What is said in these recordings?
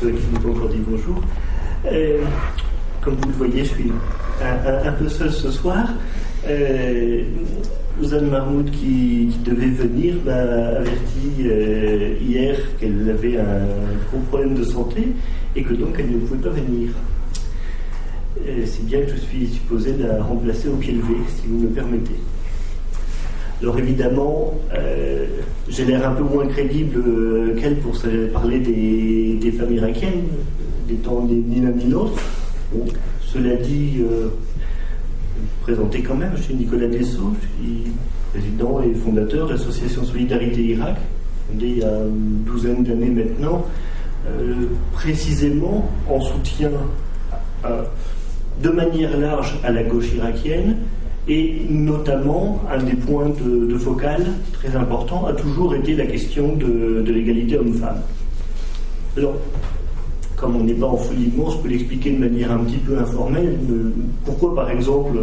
ceux à qui je n'ai pas encore dit bonjour. Comme vous le voyez, je suis un peu seul ce soir. Ousane Mahmoud, qui devait venir, m'a averti hier qu'elle avait un gros problème de santé et que donc elle ne pouvait pas venir. C'est bien que je suis supposé la remplacer au pied levé, si vous me permettez. Alors évidemment, j'ai l'air un peu moins crédible qu'elle pour parler des femmes irakiennes, n'étant ni l'un ni l'autre. Bon, cela dit, présenté quand même, je suis Nicolas Dessau, je suis président et fondateur de l'association Solidarité Irak, fondée il y a une douzaine d'années maintenant, précisément en soutien de manière large à la gauche irakienne, et notamment un des points de focale très important a toujours été la question de l'égalité homme-femme. Alors, comme on n'est pas en folie de mots, je peux l'expliquer de manière un petit peu informelle. Pourquoi, par exemple,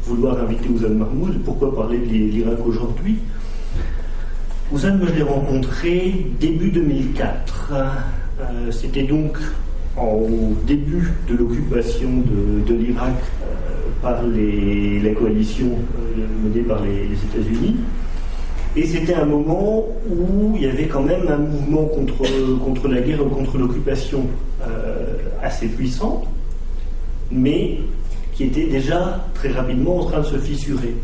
vouloir inviter Ousane Mahmoud? Pourquoi parler de l'Irak aujourd'hui? Ousane, je l'ai rencontré début 2004. C'était donc au début de l'occupation de l'Irak par la coalition menée par les États-Unis. Et c'était un moment où il y avait quand même un mouvement contre la guerre, contre l'occupation assez puissant, mais qui était déjà très rapidement en train de se fissurer.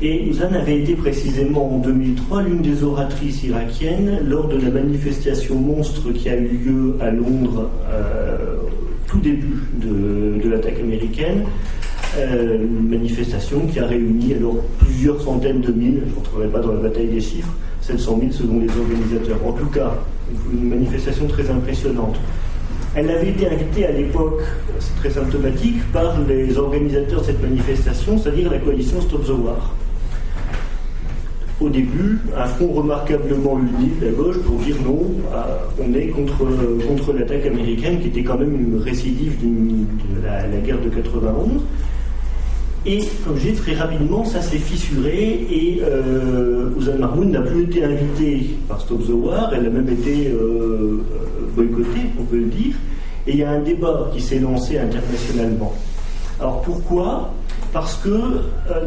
Et Ousane avait été précisément en 2003 l'une des oratrices irakiennes lors de la manifestation monstre qui a eu lieu à Londres tout début de l'attaque américaine. Une manifestation qui a réuni alors plusieurs centaines de mille, je n'entrerai pas dans la bataille des chiffres, 700 000 selon les organisateurs. En tout cas, une manifestation très impressionnante. Elle avait été invitée à l'époque, c'est très symptomatique, par les organisateurs de cette manifestation, c'est-à-dire la coalition Stop the War. Au début, un front remarquablement uni de la gauche pour dire non, on est contre l'attaque américaine qui était quand même une récidive de la guerre de 91. Et comme je dis, très rapidement, ça s'est fissuré et Ousane Mahmoud n'a plus été invitée par Stop the War, elle a même été boycottée, on peut le dire, et il y a un débat qui s'est lancé internationalement. Alors pourquoi ? Parce que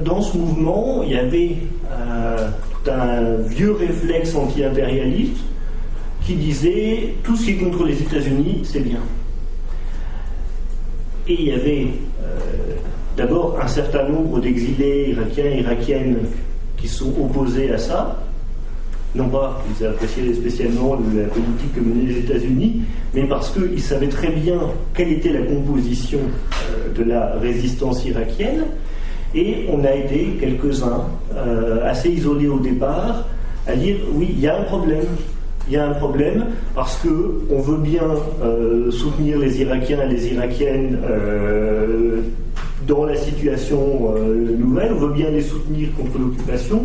dans ce mouvement, il y avait tout un vieux réflexe anti-impérialiste qui disait tout ce qui est contre les États-Unis, c'est bien. Et il y avait d'abord un certain nombre d'exilés irakiens et irakiennes qui sont opposés à ça, non pas qu'ils appréciaient spécialement la politique que menaient les États-Unis, mais parce qu'ils savaient très bien quelle était la composition de la résistance irakienne, et on a été quelques-uns, assez isolés au départ, à dire oui, il y a un problème. Il y a un problème parce qu'on veut bien soutenir les Irakiens et les Irakiennes dans la situation nouvelle, on veut bien les soutenir contre l'occupation,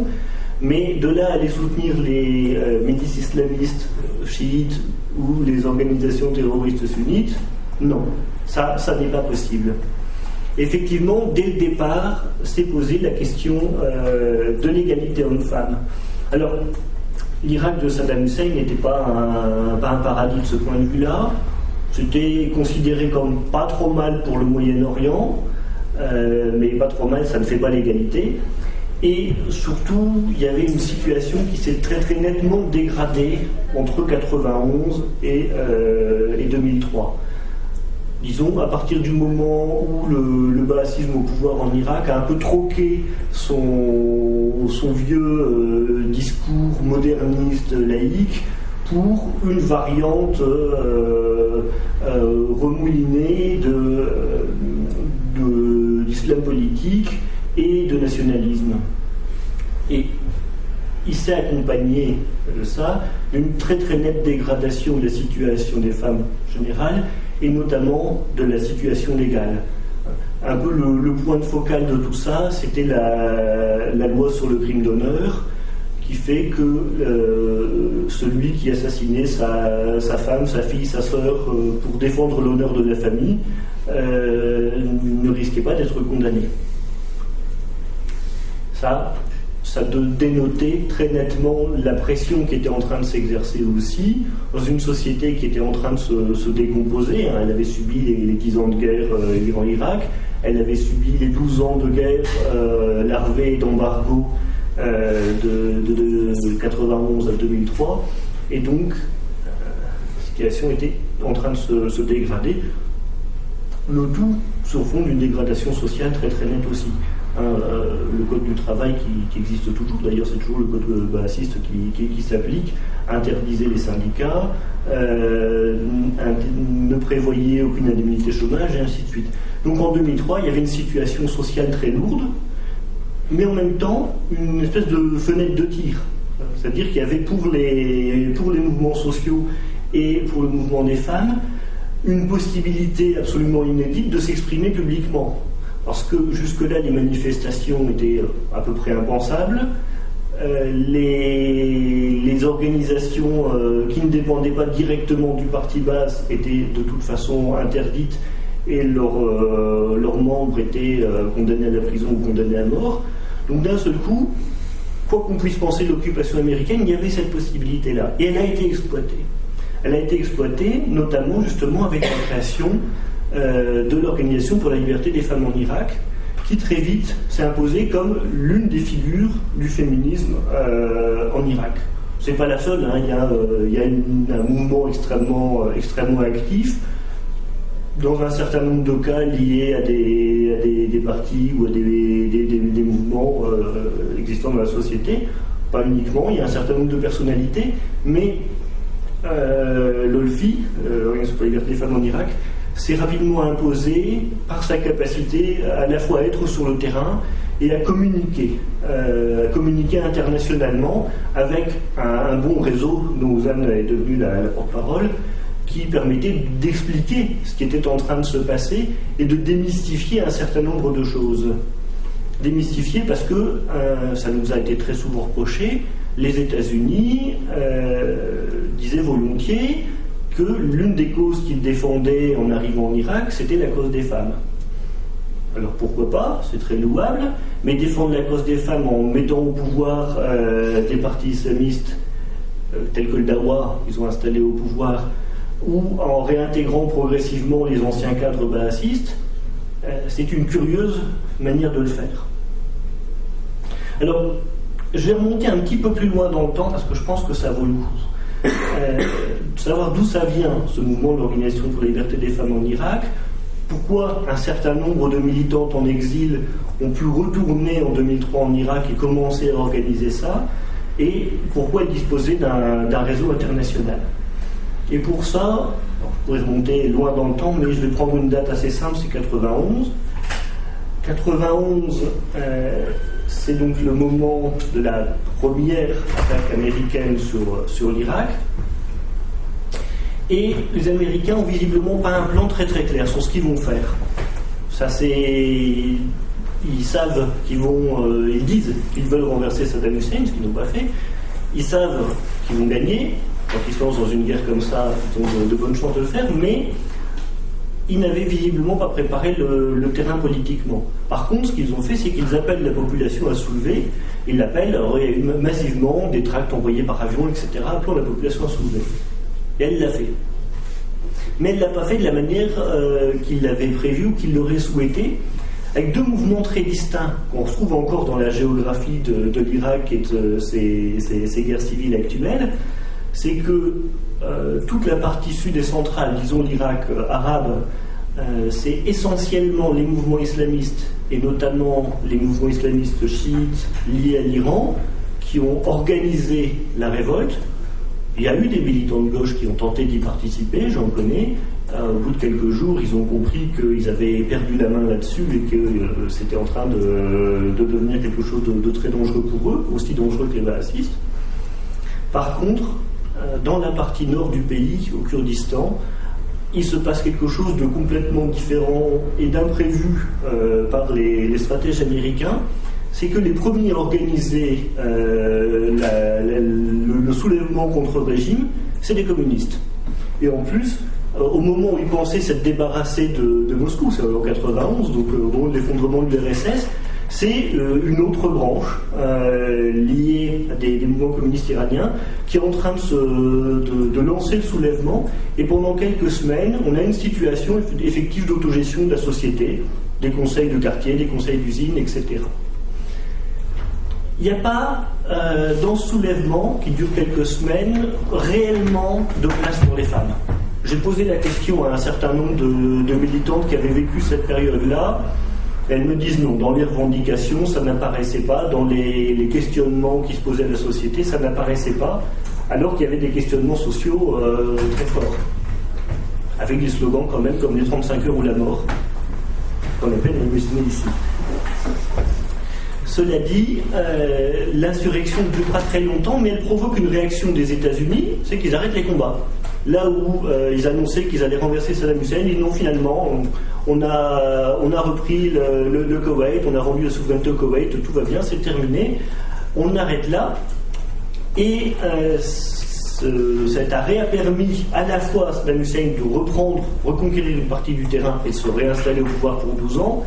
mais de là à les soutenir les milices islamistes chiites ou les organisations terroristes sunnites, non, ça n'est pas possible. Effectivement, dès le départ, s'est posée la question de l'égalité homme-femme. Alors, l'Irak de Saddam Hussein n'était pas un paradis de ce point de vue-là. C'était considéré comme pas trop mal pour le Moyen-Orient, mais pas trop mal, ça ne fait pas l'égalité. Et surtout, il y avait une situation qui s'est très très nettement dégradée entre 1991 et 2003. Disons, à partir du moment où le baasisme au pouvoir en Irak a un peu troqué son vieux discours moderniste laïque pour une variante remoulinée d'islam politique et de nationalisme. Et il s'est accompagné de ça d'une très très nette dégradation de la situation des femmes générales et notamment de la situation légale. Un peu le point de focal de tout ça, c'était la loi sur le crime d'honneur, qui fait que celui qui assassinait sa femme, sa fille, sa sœur, pour défendre l'honneur de la famille, ne risquait pas d'être condamné. Ça ça dénotait très nettement la pression qui était en train de s'exercer aussi dans une société qui était en train de se décomposer. Elle avait subi les 10 ans de guerre Iran-Irak, elle avait subi les 12 ans de guerre larvée d'embargo de 91 à 2003, et donc la situation était en train de se dégrader. Le tout sur fond d'une dégradation sociale très très nette aussi. Le code du travail qui existe toujours, d'ailleurs c'est toujours le code bassiste qui s'applique, interdisait les syndicats, ne prévoyait aucune indemnité chômage, et ainsi de suite. Donc en 2003, il y avait une situation sociale très lourde, mais en même temps une espèce de fenêtre de tir. C'est-à-dire qu'il y avait pour les mouvements sociaux et pour le mouvement des femmes une possibilité absolument inédite de s'exprimer publiquement. Parce que jusque-là, les manifestations étaient à peu près impensables. Les organisations qui ne dépendaient pas directement du parti Baas étaient de toute façon interdites, et leurs membres étaient condamnés à la prison ou condamnés à mort. Donc d'un seul coup, quoi qu'on puisse penser de l'occupation américaine, il y avait cette possibilité-là. Et elle a été exploitée. Elle a été exploitée notamment justement avec la création de l'Organisation pour la liberté des femmes en Irak, qui très vite s'est imposée comme l'une des figures du féminisme en Irak. C'est pas la seule, hein. Il y a un mouvement extrêmement actif, dans un certain nombre de cas liés à des partis ou à des mouvements existant dans la société. Pas uniquement, il y a un certain nombre de personnalités, mais l'OLFI, l'Organisation pour la liberté des femmes en Irak, s'est rapidement imposé par sa capacité à la fois à être sur le terrain et à communiquer internationalement avec un bon réseau dont Ozan est devenu la porte-parole, qui permettait d'expliquer ce qui était en train de se passer et de démystifier un certain nombre de choses. Démystifier parce que, ça nous a été très souvent reproché, les États-Unis disaient volontiers que l'une des causes qu'ils défendaient en arrivant en Irak, c'était la cause des femmes. Alors pourquoi pas, c'est très louable, mais défendre la cause des femmes en mettant au pouvoir des partis islamistes tels que le Dawa, qu'ils ont installé au pouvoir, ou en réintégrant progressivement les anciens cadres baasistes, c'est une curieuse manière de le faire. Alors, je vais remonter un petit peu plus loin dans le temps parce que je pense que ça vaut le coup. Savoir d'où ça vient, ce mouvement de l'Organisation pour la liberté des femmes en Irak, pourquoi un certain nombre de militantes en exil ont pu retourner en 2003 en Irak et commencer à organiser ça, et pourquoi elles disposaient d'un réseau international. Et pour ça, je pourrais remonter loin dans le temps, mais je vais prendre une date assez simple, c'est 91. 91, c'est donc le moment de la première attaque américaine sur l'Irak. Et les Américains n'ont visiblement pas un plan très très clair sur ce qu'ils vont faire. Ça c'est... Ils savent ils disent qu'ils veulent renverser Saddam Hussein, ce qu'ils n'ont pas fait. Ils savent qu'ils vont gagner. Quand ils se lancent dans une guerre comme ça, ils ont de bonnes chances de le faire, mais ils n'avaient visiblement pas préparé le terrain politiquement. Par contre, ce qu'ils ont fait, c'est qu'ils appellent la population à soulever. Ils l'appellent massivement, des tracts envoyés par avion, etc., appelant la population à soulever. Et elle l'a fait. Mais elle ne l'a pas fait de la manière qu'il l'avait prévu ou qu'il l'aurait souhaité, avec deux mouvements très distincts qu'on retrouve encore dans la géographie de l'Irak et de ses guerres civiles actuelles. C'est que toute la partie sud et centrale, disons l'Irak arabe, c'est essentiellement les mouvements islamistes, et notamment les mouvements islamistes chiites liés à l'Iran, qui ont organisé la révolte. Il y a eu des militants de gauche qui ont tenté d'y participer, j'en connais. Au bout de quelques jours, ils ont compris qu'ils avaient perdu la main là-dessus et que c'était en train de devenir quelque chose de très dangereux pour eux, aussi dangereux que les baasistes. Par contre, dans la partie nord du pays, au Kurdistan, il se passe quelque chose de complètement différent et d'imprévu par les stratèges américains. C'est que les premiers à organiser le soulèvement contre le régime, c'est des communistes. Et en plus, au moment où ils pensaient s'être débarrassés de Moscou, c'est en 91, donc au moment de l'effondrement de l'URSS, C'est une autre branche liée à des mouvements communistes iraniens qui est en train de lancer le soulèvement, et pendant quelques semaines, on a une situation effective d'autogestion de la société, des conseils de quartier, des conseils d'usine, etc. Il n'y a pas, dans ce soulèvement, qui dure quelques semaines, réellement de place pour les femmes. J'ai posé la question à un certain nombre de militantes qui avaient vécu cette période-là. Elles me disent non, dans les revendications, ça n'apparaissait pas, dans les questionnements qui se posaient à la société, ça n'apparaissait pas, alors qu'il y avait des questionnements sociaux très forts, avec des slogans quand même comme les 35 heures ou la mort, qu'on appelle imaginer ici. Cela dit, l'insurrection ne dure pas très longtemps, mais elle provoque une réaction des États-Unis, c'est qu'ils arrêtent les combats. Là où ils annonçaient qu'ils allaient renverser Saddam Hussein, ils disent non, finalement, on a repris le Koweït, on a rendu la souveraineté au Koweït, tout va bien, c'est terminé. On arrête là. Et cet arrêt a permis à la fois à Saddam Hussein de reconquérir une partie du terrain et de se réinstaller au pouvoir pour 12 ans.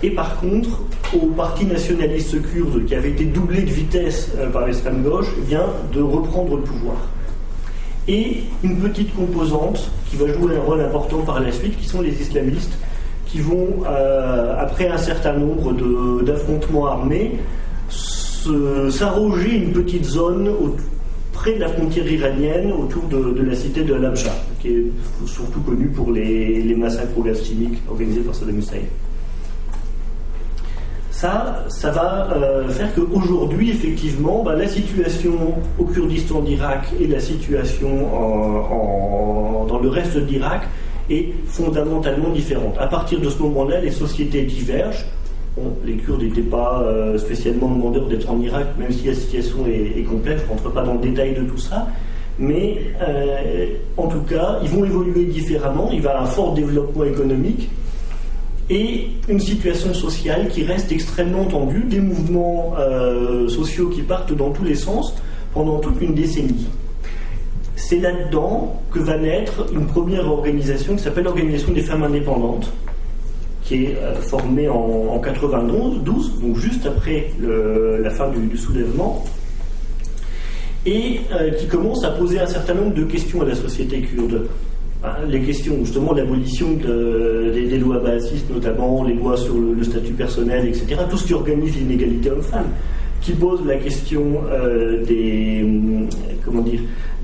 Et par contre, au parti nationaliste kurde, qui avait été doublé de vitesse par l'extrême gauche, eh bien, de reprendre le pouvoir. Et une petite composante qui va jouer un rôle important par la suite, qui sont les islamistes, qui vont, après un certain nombre d'affrontements armés, s'arroger une petite zone près de la frontière iranienne, autour de la cité de Al-Absha, qui est surtout connue pour les massacres au gaz chimique organisés par Saddam Hussein. Ça va faire qu'aujourd'hui, effectivement, la situation au Kurdistan d'Irak et la situation dans le reste de l'Irak est fondamentalement différente. À partir de ce moment-là, les sociétés divergent. Bon, les Kurdes n'étaient pas spécialement demandeurs d'être en Irak, même si la situation est complexe, je ne rentre pas dans le détail de tout ça. Mais en tout cas, ils vont évoluer différemment, il va y avoir un fort développement économique, et une situation sociale qui reste extrêmement tendue, des mouvements sociaux qui partent dans tous les sens pendant toute une décennie. C'est là-dedans que va naître une première organisation qui s'appelle l'Organisation des femmes indépendantes, qui est formée en 92, donc juste après la fin du soulèvement, et qui commence à poser un certain nombre de questions à la société kurde. Les questions, justement, l'abolition des lois baassistes, notamment les lois sur le statut personnel, etc., tout ce qui organise l'inégalité homme-femme, qui pose la question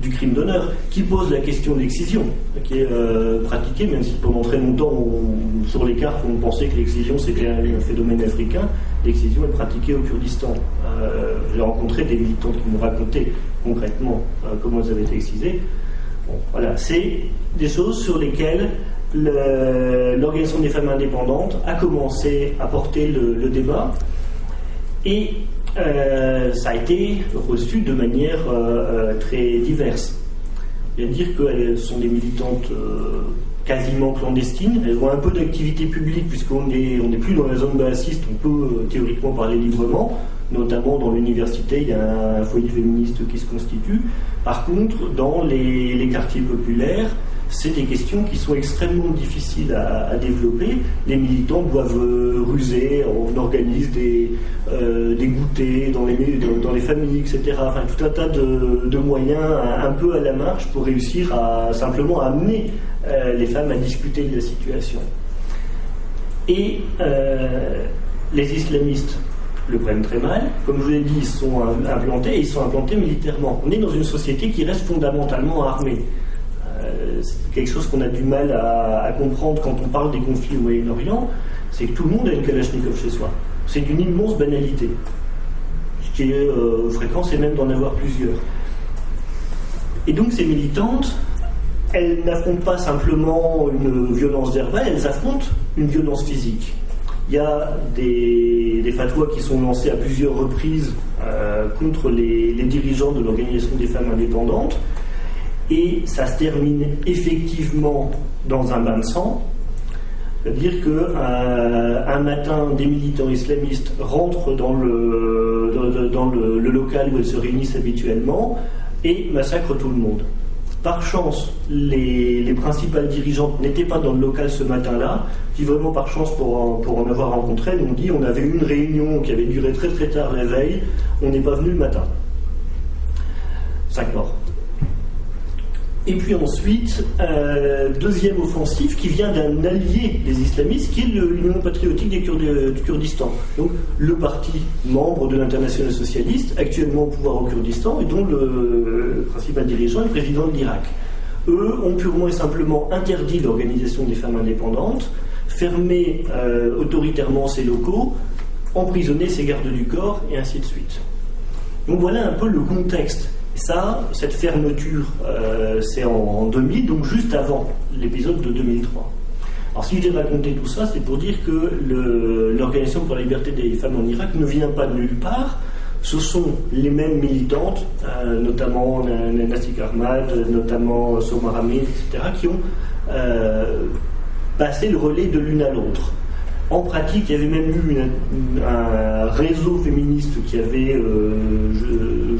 du crime d'honneur, qui pose la question de l'excision, qui est pratiquée, même si pendant très longtemps, sur les cartes, on pensait que l'excision c'était un phénomène africain. L'excision est pratiquée au Kurdistan. J'ai rencontré des militantes qui m'ont raconté concrètement comment elles avaient été excisées. Bon, voilà, c'est des choses sur lesquelles l'Organisation des femmes indépendantes a commencé à porter le débat, et ça a été reçu de manière très diverse. Je viens de dire qu'elles sont des militantes quasiment clandestines. Elles ont un peu d'activité publique, puisqu'on n'est plus dans la zone baassiste, on peut théoriquement parler librement. Notamment dans l'université, il y a un foyer féministe qui se constitue. Par contre, dans les quartiers populaires, c'est des questions qui sont extrêmement difficiles à développer. Les militants doivent ruser, on organise des goûters dans les familles, etc. Enfin, tout un tas de moyens un peu à la marge pour réussir à simplement amener les femmes à discuter de la situation. Et les islamistes le prennent très mal. Comme je vous l'ai dit, ils sont implantés, et ils sont implantés militairement. On est dans une société qui reste fondamentalement armée. C'est quelque chose qu'on a du mal à comprendre quand on parle des conflits au Moyen-Orient, c'est que tout le monde a une Kalachnikov chez soi. C'est d'une immense banalité. Ce qui est fréquent, c'est même d'en avoir plusieurs. Et donc ces militantes, elles n'affrontent pas simplement une violence verbale, elles affrontent une violence physique. Il y a des fatwas qui sont lancés à plusieurs reprises contre les dirigeants de l'Organisation des femmes indépendantes, et ça se termine effectivement dans un bain de sang. C'est-à-dire qu'un matin, des militants islamistes rentrent dans le local où elles se réunissent habituellement et massacrent tout le monde. Par chance, les principales dirigeantes n'étaient pas dans le local ce matin-là. Puis vraiment par chance pour en avoir rencontré, elles m'ont dit on avait eu une réunion qui avait duré très très tard la veille, on n'est pas venu le matin. 5 morts. Et puis ensuite, deuxième offensive qui vient d'un allié des islamistes, qui est l'Union patriotique du Kurdistan. Donc le parti membre de l'Internationale socialiste, actuellement au pouvoir au Kurdistan, et dont le principal dirigeant est le président de l'Irak. Eux ont purement et simplement interdit l'organisation des femmes indépendantes, fermé autoritairement ses locaux, emprisonné ses gardes du corps, et ainsi de suite. Donc voilà un peu le contexte. Et ça, cette fermeture, c'est en 2000, donc juste avant l'épisode de 2003. Alors si j'ai raconté tout ça, c'est pour dire que l'Organisation pour la liberté des femmes en Irak ne vient pas de nulle part. Ce sont les mêmes militantes, notamment Nasik Ahmad, notamment Somar Hamid, etc., qui ont passé le relais de l'une à l'autre. En pratique, il y avait même eu un réseau féministe qui avait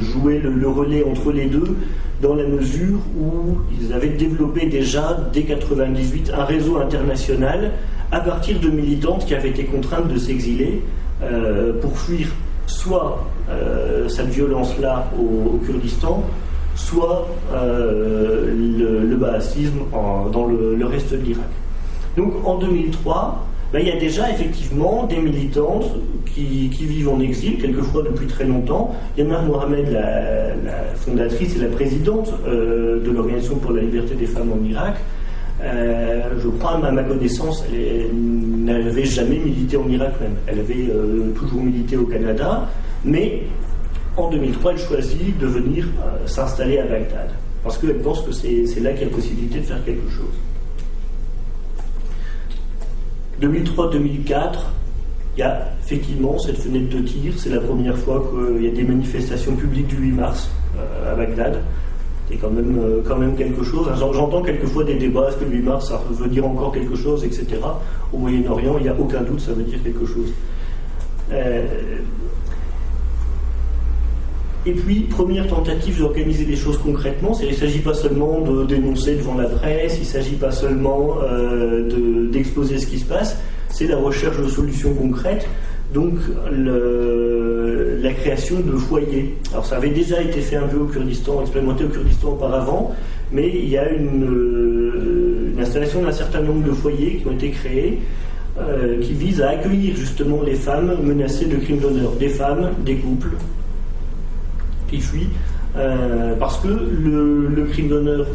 joué le relais entre les deux, dans la mesure où ils avaient développé déjà, dès 1998, un réseau international à partir de militantes qui avaient été contraintes de s'exiler pour fuir soit cette violence-là au Kurdistan, soit le baasisme dans le reste de l'Irak. Donc en 2003, il y a déjà effectivement des militantes qui vivent en exil, quelquefois depuis très longtemps. Yamar Mohamed, la fondatrice et la présidente de l'Organisation pour la liberté des femmes en Irak, je crois, à ma connaissance, elle n'avait jamais milité en Irak même. Elle avait toujours milité au Canada, mais en 2003, elle choisit de venir s'installer à Bagdad, parce qu'elle pense que c'est là qu'il y a possibilité de faire quelque chose. 2003-2004, il y a effectivement cette fenêtre de tir. C'est la première fois qu'il y a des manifestations publiques du 8 mars à Bagdad. C'est quand même quelque chose. J'entends quelquefois des débats, est-ce que le 8 mars ça veut dire encore quelque chose, etc. Au Moyen-Orient, il n'y a aucun doute, ça veut dire quelque chose. Et puis, première tentative d'organiser des choses concrètement, il ne s'agit pas seulement de dénoncer devant la presse, il ne s'agit pas seulement d'exposer ce qui se passe, c'est la recherche de solutions concrètes, donc la création de foyers. Alors ça avait déjà été fait un peu au Kurdistan, expérimenté au Kurdistan auparavant, mais il y a une installation d'un certain nombre de foyers qui ont été créés, qui visent à accueillir justement les femmes menacées de crimes d'honneur, des femmes, des couples, qui fuient, parce que le crime d'honneur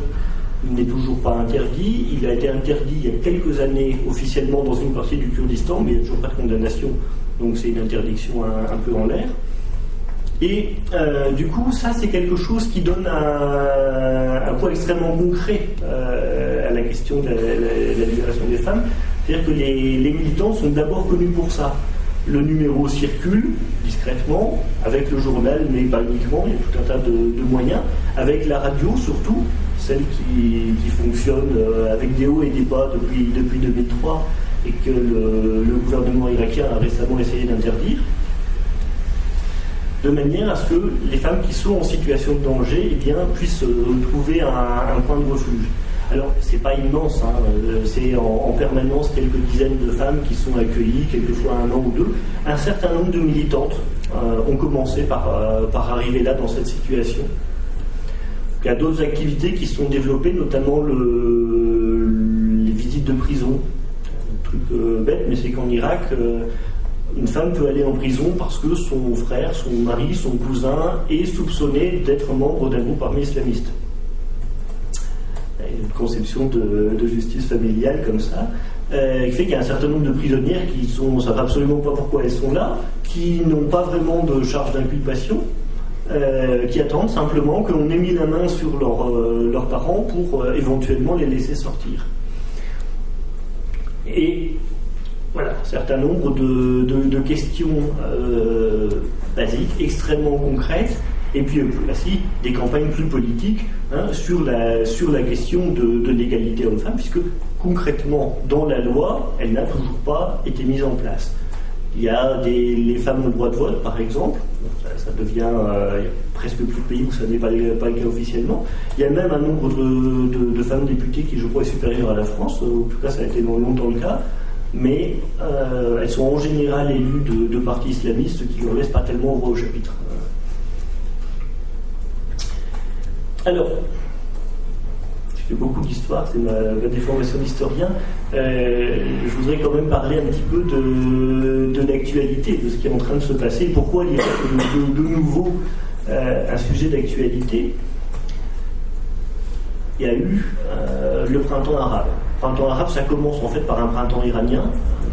n'est toujours pas interdit. Il a été interdit il y a quelques années officiellement dans une partie du Kurdistan, mais il n'y a toujours pas de condamnation, donc c'est une interdiction un peu en l'air. Et du coup, ça c'est quelque chose qui donne un poids extrêmement concret à la question de la libération des femmes. C'est-à-dire que les militants sont d'abord connus pour ça. Le numéro circule discrètement, avec le journal, mais pas uniquement, il y a tout un tas de moyens, avec la radio surtout, celle qui fonctionne avec des hauts et des bas depuis 2003 et que le gouvernement irakien a récemment essayé d'interdire, de manière à ce que les femmes qui sont en situation de danger puissent trouver un point de refuge. Alors, c'est pas immense, c'est en permanence quelques dizaines de femmes qui sont accueillies, quelquefois un an ou deux. Un certain nombre de militantes ont commencé par arriver là dans cette situation. Il y a d'autres activités qui sont développées, notamment les visites de prison. Un truc bête, mais c'est qu'en Irak, une femme peut aller en prison parce que son frère, son mari, son cousin est soupçonné d'être membre d'un groupe armé islamiste. Une conception de justice familiale comme ça, qui fait qu'il y a un certain nombre de prisonnières qui ne savent absolument pas pourquoi elles sont là, qui n'ont pas vraiment de charge d'inculpation, qui attendent simplement qu'on ait mis la main sur leurs parents pour éventuellement les laisser sortir. Et voilà, un certain nombre de questions basiques, extrêmement concrètes, et puis aussi des campagnes plus politiques sur la question de l'égalité homme-femme, puisque concrètement, dans la loi, elle n'a toujours pas été mise en place. Il y a les femmes ont le droit de vote, par exemple. Ça devient, il y a presque plus de pays où ça n'est pas le cas officiellement. Il y a même un nombre de femmes députées qui, je crois, est supérieur à la France. En tout cas, ça a été longtemps le cas. Mais elles sont en général élues de partis islamistes qui ne laissent pas tellement voix au chapitre. Alors, je fais beaucoup d'histoire, c'est ma déformation d'historien. Je voudrais quand même parler un petit peu de l'actualité, de ce qui est en train de se passer, et pourquoi il y a de nouveau un sujet d'actualité. Il y a eu le printemps arabe. Le printemps arabe, ça commence en fait par un printemps iranien,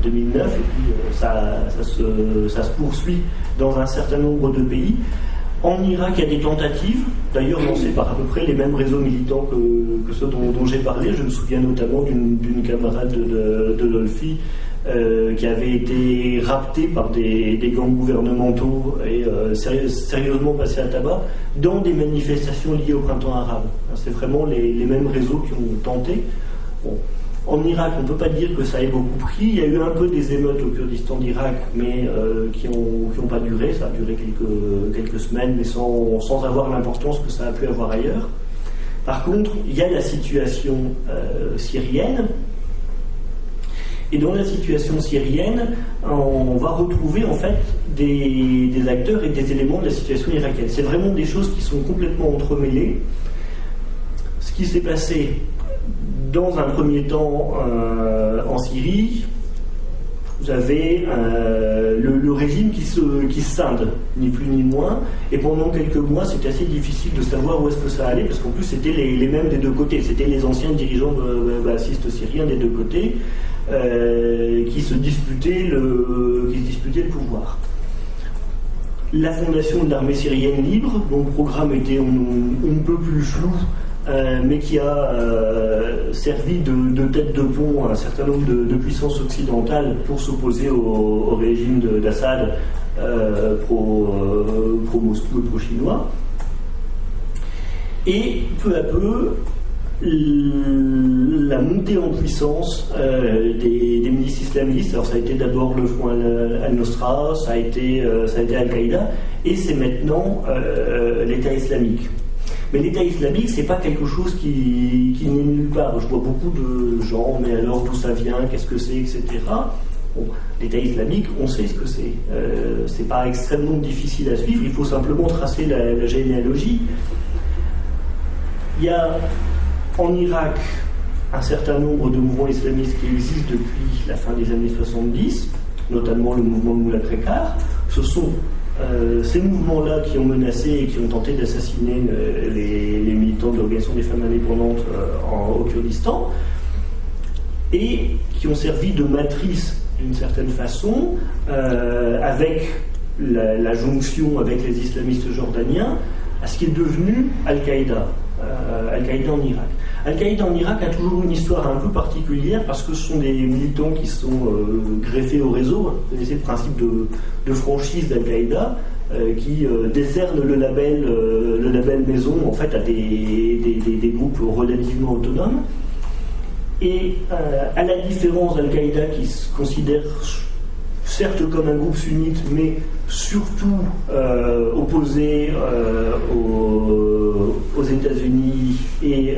2009, et puis ça se poursuit dans un certain nombre de pays. En Irak, il y a des tentatives, d'ailleurs lancées par à peu près les mêmes réseaux militants que ceux dont j'ai parlé. Je me souviens notamment d'une camarade de Lolfi qui avait été raptée par des gangs gouvernementaux et sérieusement passée à tabac dans des manifestations liées au printemps arabe. C'est vraiment les mêmes réseaux qui ont tenté. Bon. En Irak, on ne peut pas dire que ça ait beaucoup pris. Il y a eu un peu des émeutes au Kurdistan d'Irak, mais qui n'ont pas duré. Ça a duré quelques semaines, mais sans avoir l'importance que ça a pu avoir ailleurs. Par contre, il y a la situation syrienne. Et dans la situation syrienne, on va retrouver en fait des acteurs et des éléments de la situation irakienne. C'est vraiment des choses qui sont complètement entremêlées. Ce qui s'est passé dans un premier temps en Syrie, vous avez le régime qui se scinde, ni plus ni moins, et pendant quelques mois c'était assez difficile de savoir où est-ce que ça allait, parce qu'en plus c'était les mêmes des deux côtés, c'était les anciens dirigeants bassistes syriens des deux côtés qui se disputaient le pouvoir. La fondation de l'armée syrienne libre, dont le programme était on ne peut plus flou, mais qui a servi de tête de pont à un certain nombre de puissances occidentales pour s'opposer au régime d'Assad pro-Moscou et pro-chinois. Et peu à peu, la montée en puissance des milices islamistes, alors ça a été d'abord le Front al-Nosra, ça a été Al-Qaïda, et c'est maintenant l'État islamique. Mais l'État islamique, c'est pas quelque chose qui n'est nulle part. Je vois beaucoup de gens, mais alors d'où ça vient, qu'est-ce que c'est, etc. Bon, l'État islamique, on sait ce que c'est. C'est pas extrêmement difficile à suivre, il faut simplement tracer la généalogie. Il y a en Irak un certain nombre de mouvements islamistes qui existent depuis la fin des années 70, notamment le mouvement de Moula Krekar. Ce sont ces mouvements-là qui ont menacé et qui ont tenté d'assassiner les militants de l'Organisation des femmes indépendantes au Kurdistan, et qui ont servi de matrice d'une certaine façon, avec la jonction avec les islamistes jordaniens, à ce qui est devenu Al-Qaïda. Al-Qaïda en Irak. Al-Qaïda en Irak a toujours une histoire un peu particulière parce que ce sont des militants qui sont greffés au réseau. Vous connaissez le principe de franchise d'Al-Qaïda qui décerne le label maison en fait à des groupes relativement autonomes. Et à la différence d'Al-Qaïda qui se considère certes comme un groupe sunnite, mais surtout opposé aux États-Unis et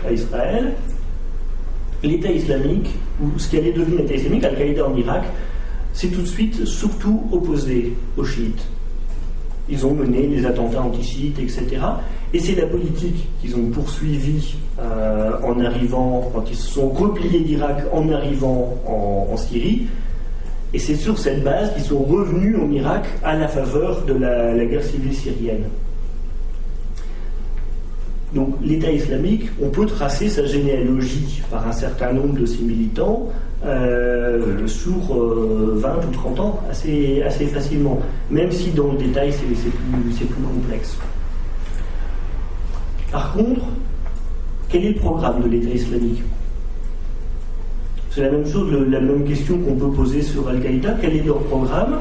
à Israël, l'État islamique, ou ce qui allait devenir l'État islamique, Al-Qaïda en Irak, s'est tout de suite surtout opposé aux chiites. Ils ont mené des attentats anti-chiites, etc. Et c'est la politique qu'ils ont poursuivie en arrivant, quand ils se sont repliés d'Irak en arrivant en Syrie. Et c'est sur cette base qu'ils sont revenus en Irak à la faveur de la guerre civile syrienne. Donc l'État islamique, on peut tracer sa généalogie par un certain nombre de ses militants sur 20 ou 30 ans, assez facilement, même si dans le détail c'est plus complexe. Par contre, quel est le programme de l'État islamique ? C'est la même chose, la même question qu'on peut poser sur Al-Qaïda. Quel est leur programme ?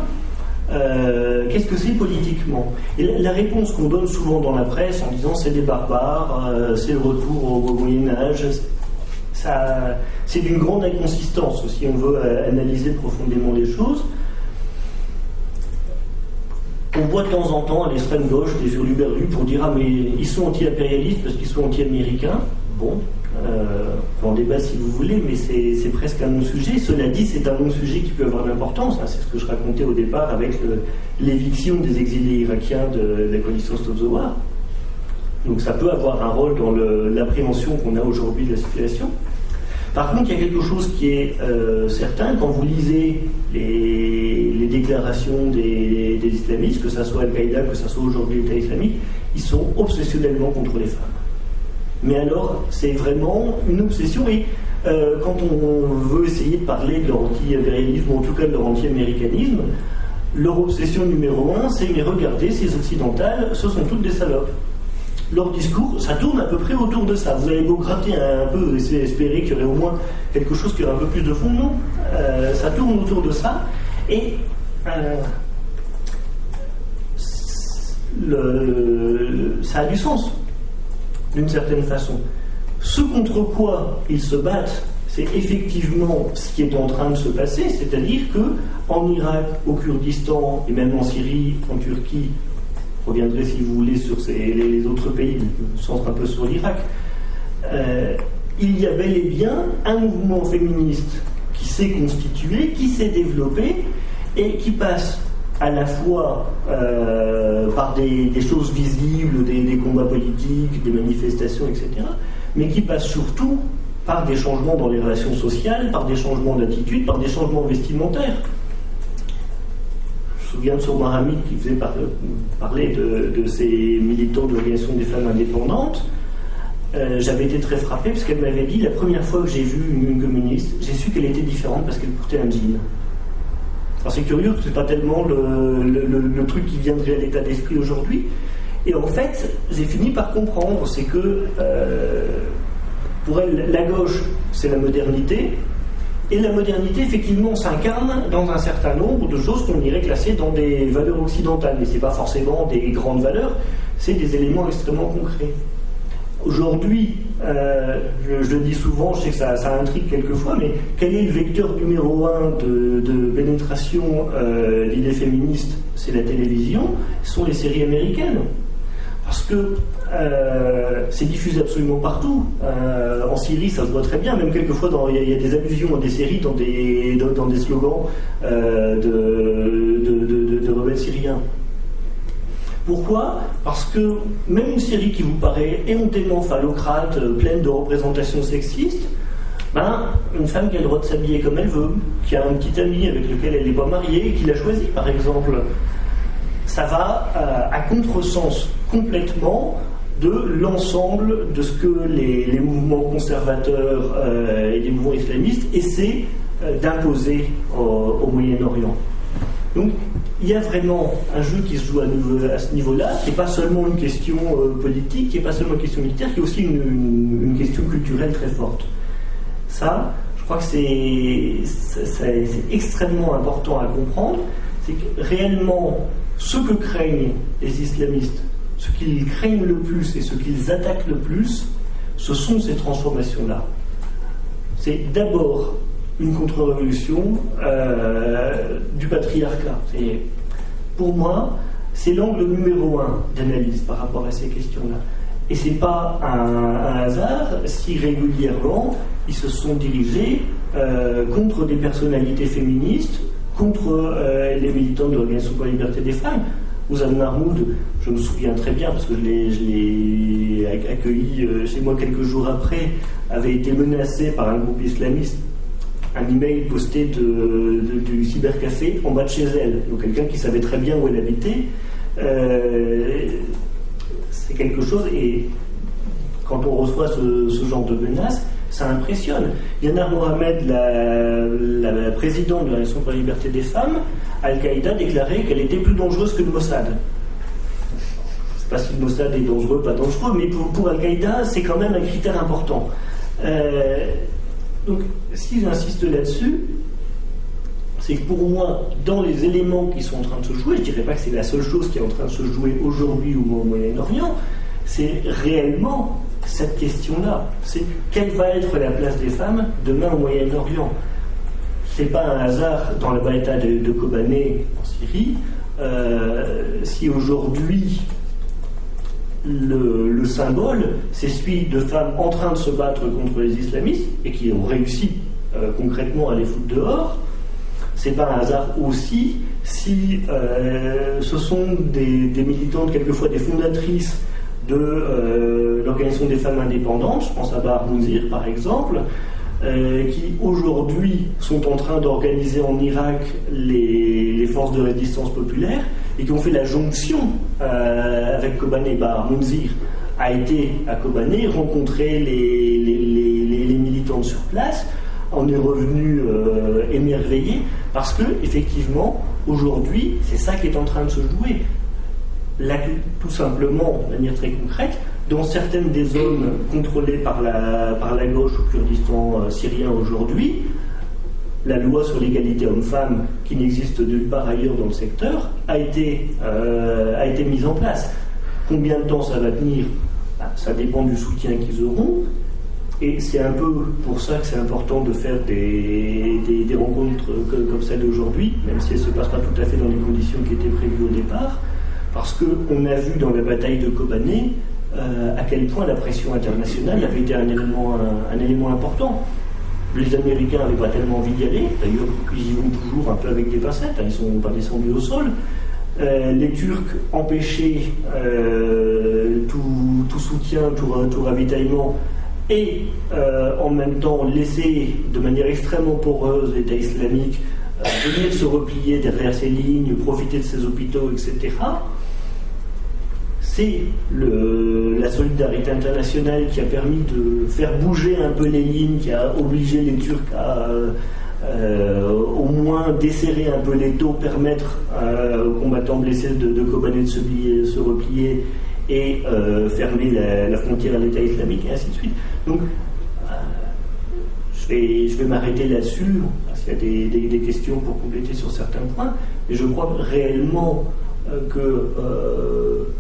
Qu'est-ce que c'est politiquement ? Et la réponse qu'on donne souvent dans la presse en disant c'est des barbares, c'est le retour au Moyen-Âge, c'est d'une grande inconsistance si on veut analyser profondément les choses. On voit de temps en temps à l'extrême gauche des hurluberlus pour dire « Ah mais ils sont anti-impérialistes parce qu'ils sont anti-américains ». Bon, on peut en débattre si vous voulez, mais c'est presque un non-sujet. Cela dit, c'est un non-sujet qui peut avoir de l'importance. C'est ce que je racontais au départ avec l'éviction des exilés irakiens de la coalition Stop the War. Donc ça peut avoir un rôle dans l'appréhension qu'on a aujourd'hui de la situation. Par contre, il y a quelque chose qui est certain, quand vous lisez les déclarations des islamistes, que ce soit Al-Qaïda, que ce soit aujourd'hui l'État islamique, ils sont obsessionnellement contre les femmes. Mais alors, c'est vraiment une obsession, et quand on veut essayer de parler de leur anti-impérialisme, ou en tout cas de leur anti-américanisme, leur obsession numéro 1, c'est « mais regardez, ces occidentales, ce sont toutes des salopes ». Leur discours, ça tourne à peu près autour de ça. Vous avez beau gratter un peu, espérer qu'il y aurait au moins quelque chose qui aurait un peu plus de fond, non. Ça tourne autour de ça, et ça a du sens, d'une certaine façon. Ce contre quoi ils se battent, c'est effectivement ce qui est en train de se passer, c'est-à-dire qu'en Irak, au Kurdistan, et même en Syrie, en Turquie, je reviendrai si vous voulez sur les autres pays, je me centre un peu sur l'Irak, il y a bel et bien un mouvement féministe qui s'est constitué, qui s'est développé, et qui passe à la fois par des choses visibles, des combats politiques, des manifestations, etc., mais qui passe surtout par des changements dans les relations sociales, par des changements d'attitude, par des changements vestimentaires. Je me souviens de Sourma Hamid qui faisait parler de ces militants de l'Organisation des femmes indépendantes. J'avais été très frappé parce qu'elle m'avait dit, la première fois que j'ai vu une communiste, j'ai su qu'elle était différente parce qu'elle portait un jean. Alors c'est curieux, c'est pas tellement le truc qui viendrait à l'état d'esprit aujourd'hui. Et en fait, j'ai fini par comprendre, c'est que pour elle, la gauche, c'est la modernité, et la modernité, effectivement, s'incarne dans un certain nombre de choses qu'on irait classer dans des valeurs occidentales, mais c'est pas forcément des grandes valeurs, c'est des éléments extrêmement concrets. Aujourd'hui, je le dis souvent, je sais que ça intrigue quelquefois, mais quel est le vecteur numéro 1 de pénétration d'idées féministes? C'est la télévision, ce sont les séries américaines. Parce que c'est diffusé absolument partout. En Syrie, ça se voit très bien, même quelquefois il y a des allusions à des séries dans des slogans de rebelles syriens. Pourquoi? Parce que même une série qui vous paraît éhontément phallocrate, pleine de représentations sexistes, une femme qui a le droit de s'habiller comme elle veut, qui a un petit ami avec lequel elle n'est pas mariée et qui l'a choisi, par exemple, ça va à contresens complètement de l'ensemble de ce que les mouvements conservateurs et les mouvements islamistes essaient d'imposer au Moyen-Orient. Donc, il y a vraiment un jeu qui se joue à ce niveau-là, qui n'est pas seulement une question politique, qui n'est pas seulement une question militaire, qui est aussi une question culturelle très forte. Ça, je crois que c'est extrêmement important à comprendre, c'est que réellement, ce que craignent les islamistes, ce qu'ils craignent le plus et ce qu'ils attaquent le plus, ce sont ces transformations-là. C'est d'abord une contre-révolution du patriarcat. Pour moi, c'est l'angle numéro 1 d'analyse par rapport à ces questions-là. Et c'est pas un hasard si régulièrement ils se sont dirigés contre des personnalités féministes, contre les militants de l'Organisation pour la liberté des femmes. Ouzan Mahmoud, je me souviens très bien parce que je l'ai accueilli chez moi quelques jours après, avait été menacé par un groupe islamiste. Un email posté du cybercafé en bas de chez elle. Donc quelqu'un qui savait très bien où elle habitait. C'est quelque chose, et quand on reçoit ce genre de menaces, ça impressionne. Yana Mohamed, la présidente de l'Organisation pour la liberté des femmes, Al-Qaïda déclarait qu'elle était plus dangereuse que le Mossad. Je ne sais pas si le Mossad est dangereux ou pas dangereux, mais pour Al-Qaïda, c'est quand même un critère important. Donc, si j'insiste là-dessus, c'est que pour moi, dans les éléments qui sont en train de se jouer, je ne dirais pas que c'est la seule chose qui est en train de se jouer aujourd'hui au Moyen-Orient, c'est réellement cette question-là. C'est quelle va être la place des femmes demain au Moyen-Orient. C'est pas un hasard dans la bataille de Kobané en Syrie, si aujourd'hui le symbole, c'est celui de femmes en train de se battre contre les islamistes et qui ont réussi concrètement à les foutre dehors. C'est pas un hasard aussi si ce sont des militantes, quelquefois des fondatrices de l'Organisation des femmes indépendantes, je pense à Bahar Mounzir par exemple, qui aujourd'hui sont en train d'organiser en Irak les forces de résistance populaire et qui ont fait la jonction avec Kobané. Bahar Mounzir a été à Kobané, rencontré les militantes sur place, en est revenu émerveillé, parce que effectivement aujourd'hui c'est ça qui est en train de se jouer. Là, tout simplement, de manière très concrète, dans certaines des zones contrôlées par la gauche au Kurdistan syrien aujourd'hui, la loi sur l'égalité homme-femme, qui n'existe nulle part ailleurs dans le secteur, a été mise en place. Combien de temps ça va tenir ? Ça dépend du soutien qu'ils auront. Et c'est un peu pour ça que c'est important de faire des rencontres comme celle d'aujourd'hui, même si elles ne se passent pas tout à fait dans les conditions qui étaient prévues au départ, parce qu'on a vu dans la bataille de Kobané à quel point la pression internationale avait été un élément important. Les Américains n'avaient pas tellement envie d'y aller, d'ailleurs ils y vont toujours un peu avec des pincettes, ils ne sont pas descendus au sol. Les Turcs empêchaient tout soutien, tout ravitaillement, et en même temps laisser de manière extrêmement poreuse l'État islamique venir se replier derrière ses lignes, profiter de ses hôpitaux, etc. C'est la solidarité internationale qui a permis de faire bouger un peu les lignes, qui a obligé les Turcs à au moins desserrer un peu les taux, permettre aux combattants blessés de Kobané de se replier et fermer la frontière à l'État islamique, et ainsi de suite. Donc, je vais m'arrêter là-dessus, parce qu'il y a des questions pour compléter sur certains points, et je crois réellement que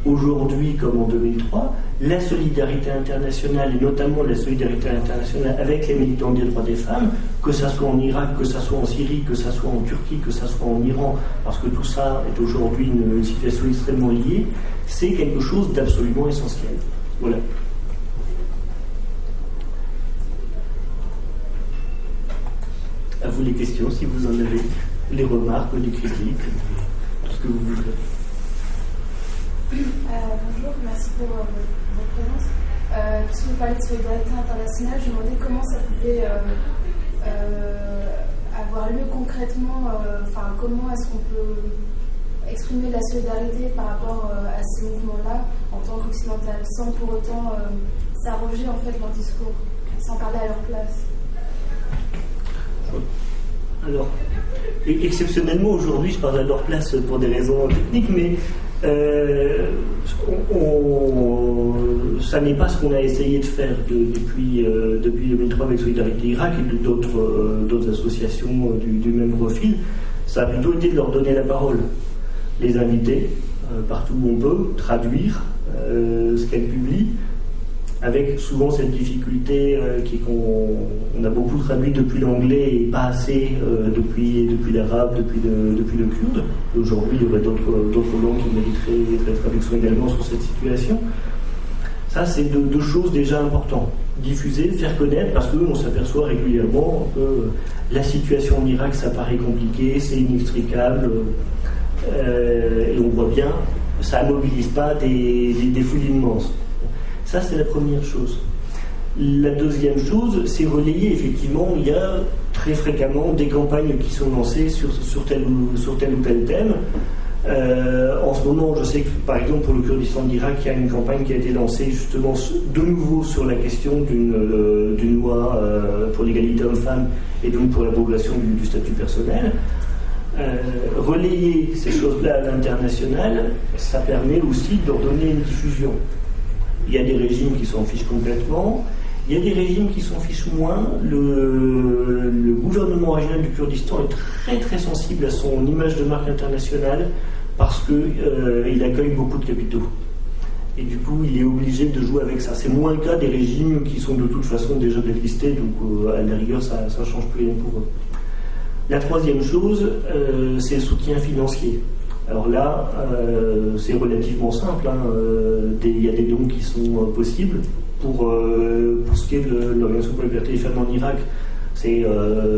aujourd'hui, comme en 2003, la solidarité internationale, et notamment la solidarité internationale avec les militants des droits des femmes, que ça soit en Irak, que ça soit en Syrie, que ça soit en Turquie, que ça soit en Iran, parce que tout ça est aujourd'hui une situation extrêmement liée, c'est quelque chose d'absolument essentiel. Voilà. À vous les questions, si vous en avez, les remarques, les critiques, tout ce que vous voudrez. Bonjour, merci pour votre présence. Puisque vous parlez de solidarité internationale, je me demandais comment ça pouvait avoir lieu concrètement, comment est-ce qu'on peut exprimer la solidarité par rapport à ces mouvements-là en tant qu'occidental, sans pour autant s'arroger en fait leur discours, sans parler à leur place. Alors, exceptionnellement aujourd'hui, je parle à leur place pour des raisons techniques, mais ça n'est pas ce qu'on a essayé de faire depuis 2003 avec Solidarité Irak et d'autres associations du même profil. Ça a plutôt été de leur donner la parole, les inviter partout où on peut, traduire ce qu'elles publient, avec souvent cette difficulté qu'on a beaucoup traduit depuis l'anglais et pas assez depuis l'arabe, depuis le kurde. Aujourd'hui, il y aurait d'autres langues qui mériteraient d'être traduction également sur cette situation. Ça, c'est deux choses déjà importantes. Diffuser, faire connaître, parce qu'on s'aperçoit régulièrement que la situation en Irak, ça paraît compliqué, c'est inextricable, et on voit bien, ça ne mobilise pas des foules immenses. Ça, c'est la première chose. La deuxième chose, c'est relayer. Effectivement, il y a très fréquemment des campagnes qui sont lancées sur tel ou tel thème. En ce moment, je sais que, par exemple, pour le Kurdistan d'Irak, il y a une campagne qui a été lancée justement de nouveau sur la question d'une loi pour l'égalité homme-femme et donc pour l'abrogation du statut personnel. Relayer ces choses-là à l'international, ça permet aussi de leur donner une diffusion. Il y a des régimes qui s'en fichent complètement, il y a des régimes qui s'en fichent moins. Le gouvernement régional du Kurdistan est très très sensible à son image de marque internationale parce qu'il accueille beaucoup de capitaux. et du coup il est obligé de jouer avec ça. C'est moins le cas des régimes qui sont de toute façon déjà blacklistés, donc à la rigueur ça ne change plus rien pour eux. La troisième chose, c'est le soutien financier. Alors là, c'est relativement simple, hein. Il y a des dons qui sont possibles. Pour ce qui est de l'Organisation pour la liberté des femmes en Irak, c'est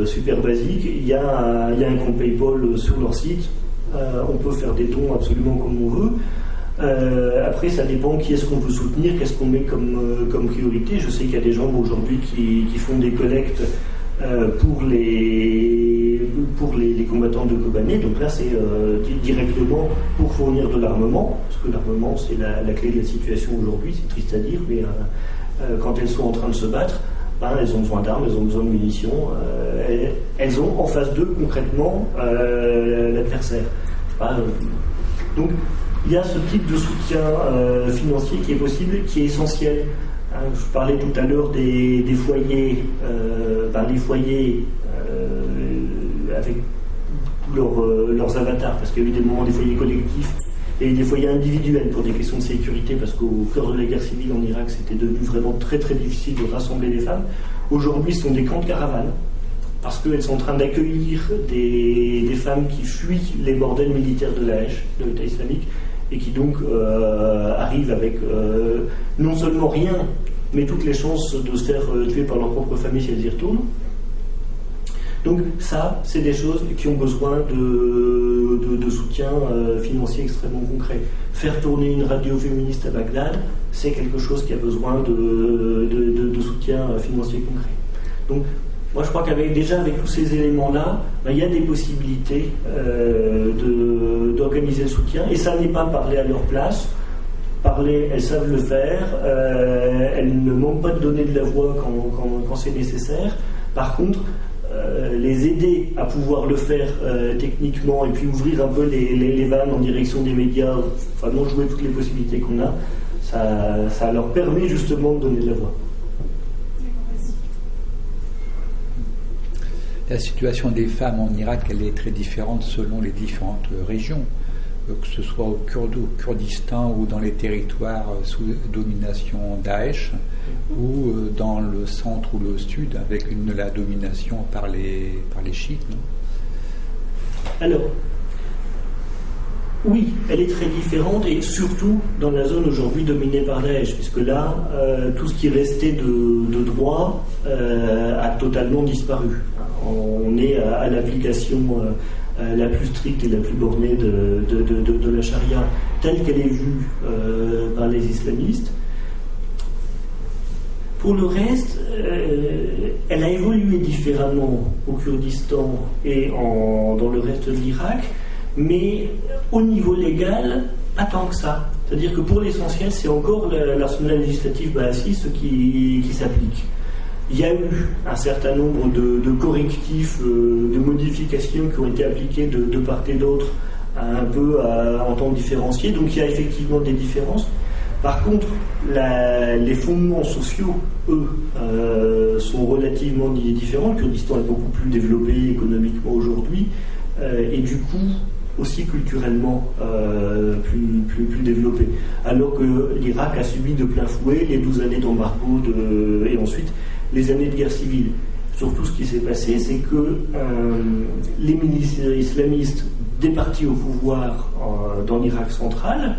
super basique. Il y a un compte PayPal sur leur site. On peut faire des dons absolument comme on veut. Après, ça dépend qui est-ce qu'on veut soutenir, qu'est-ce qu'on met comme priorité. Je sais qu'il y a des gens aujourd'hui qui font des collectes pour les combattants de Kobané. Donc là, c'est directement pour fournir de l'armement, parce que l'armement, c'est la clé de la situation aujourd'hui. C'est triste à dire, mais quand elles sont en train de se battre, elles ont besoin d'armes, elles ont besoin de munitions, elles ont en face d'eux concrètement l'adversaire. Donc il y a ce type de soutien financier qui est possible, qui est essentiel. Je parlais tout à l'heure des foyers, les foyers avec leurs avatars, parce qu'il y a eu des moments des foyers collectifs et des foyers individuels pour des questions de sécurité, parce qu'au cœur de la guerre civile en Irak, c'était devenu vraiment très très difficile de rassembler les femmes. Aujourd'hui, ce sont des camps de caravanes, parce qu'elles sont en train d'accueillir des femmes qui fuient les bordels militaires de Daesh, de l'État islamique, et qui donc arrivent avec non seulement rien, mais toutes les chances de se faire tuer par leur propre famille si elles y retournent. Donc ça, c'est des choses qui ont besoin de soutien financier extrêmement concret. Faire tourner une radio féministe à Bagdad, c'est quelque chose qui a besoin de soutien financier concret. Donc moi je crois qu'avec tous ces éléments-là, il y a des possibilités d'organiser le soutien, et ça n'est pas parler à leur place. Parler, elles savent le faire, elles ne manquent pas de donner de la voix quand c'est nécessaire. Par contre, les aider à pouvoir le faire techniquement, et puis ouvrir un peu les vannes en direction des médias, vraiment jouer toutes les possibilités qu'on a, ça leur permet justement de donner de la voix. La situation des femmes en Irak, elle est très différente selon les différentes régions, que ce soit au Kurdistan ou dans les territoires sous domination Daesh, ou dans le centre ou le sud avec la domination par les chiites. Non ? Alors, oui, elle est très différente, et surtout dans la zone aujourd'hui dominée par Daesh, puisque là, tout ce qui restait de droit a totalement disparu. On est à l'application la plus stricte et la plus bornée de la charia, telle qu'elle est vue par les islamistes. Pour le reste, elle a évolué différemment au Kurdistan et dans le reste de l'Irak, mais au niveau légal, pas tant que ça. C'est-à-dire que pour l'essentiel, c'est encore l'arsenal législatif baathiste qui s'applique. Il y a eu un certain nombre de correctifs, de modifications qui ont été appliquées de part et d'autre, un peu en temps différencié, donc il y a effectivement des différences. Par contre, les fondements sociaux, eux, sont relativement différents. Le Kurdistan est beaucoup plus développé économiquement aujourd'hui, et du coup aussi culturellement plus développé. Alors que l'Irak a subi de plein fouet les 12 années d'embargo et ensuite les années de guerre civile. Surtout, ce qui s'est passé, c'est que les milices islamistes des partis au pouvoir dans l'Irak central,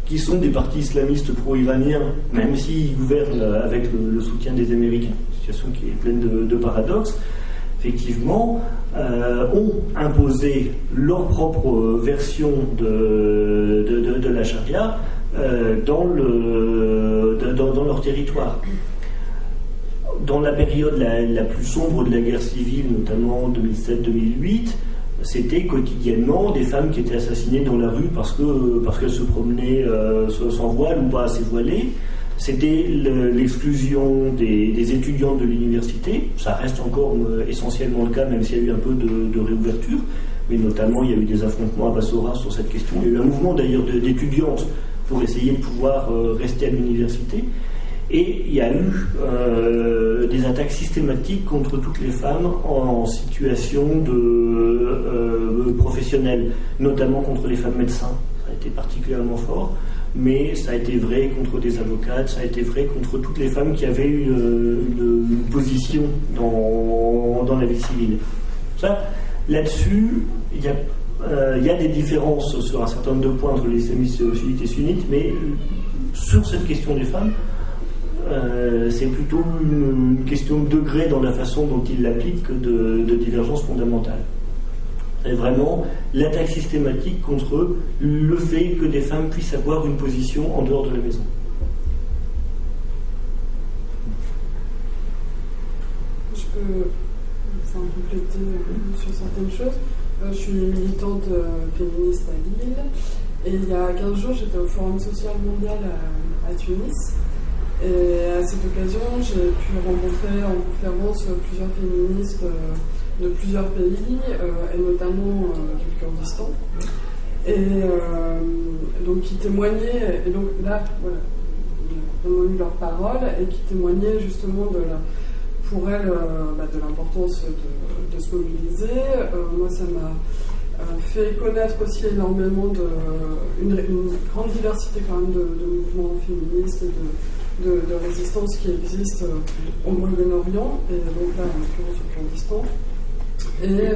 qui sont des partis islamistes pro-iraniens, même s'ils gouvernent avec le soutien des Américains, situation qui est pleine de paradoxes, effectivement, ont imposé leur propre version de la charia dans leur territoire. Dans la période la plus sombre de la guerre civile, notamment 2007-2008, c'était quotidiennement des femmes qui étaient assassinées dans la rue parce qu'elles se promenaient sans voile ou pas assez voilées. C'était l'exclusion des étudiants de l'université. Ça reste encore essentiellement le cas, même s'il y a eu un peu de réouverture. Mais notamment, il y a eu des affrontements à Bassora sur cette question. Il y a eu un mouvement d'ailleurs d'étudiantes pour essayer de pouvoir rester à l'université. Et il y a eu des attaques systématiques contre toutes les femmes en situation professionnelle, notamment contre les femmes médecins. Ça a été particulièrement fort. mais ça a été vrai contre des avocates, ça a été vrai contre toutes les femmes qui avaient eu une position dans la vie civile. Ça, là-dessus, il y a des différences sur un certain nombre de points entre les islamistes chiites et sunnites, mais sur cette question des femmes, c'est plutôt une question de degré dans la façon dont ils l'appliquent que de divergence fondamentale. C'est vraiment l'attaque systématique contre le fait que des femmes puissent avoir une position en dehors de la maison. Je peux compléter sur certaines choses. Je suis militante féministe à Lille, et il y a 15 jours, j'étais au Forum social mondial à Tunis. Et à cette occasion, j'ai pu rencontrer en conférence plusieurs féministes de plusieurs pays, et notamment du Kurdistan, et donc qui témoignaient, et donc là, voilà, on a eu leurs paroles, et qui témoignaient justement pour elles de l'importance de se mobiliser. Moi, ça m'a fait connaître aussi énormément une grande diversité quand même de mouvements féministes et de résistance qui existent au Moyen-Orient, et donc là, en l'occurrence au Kurdistan. Et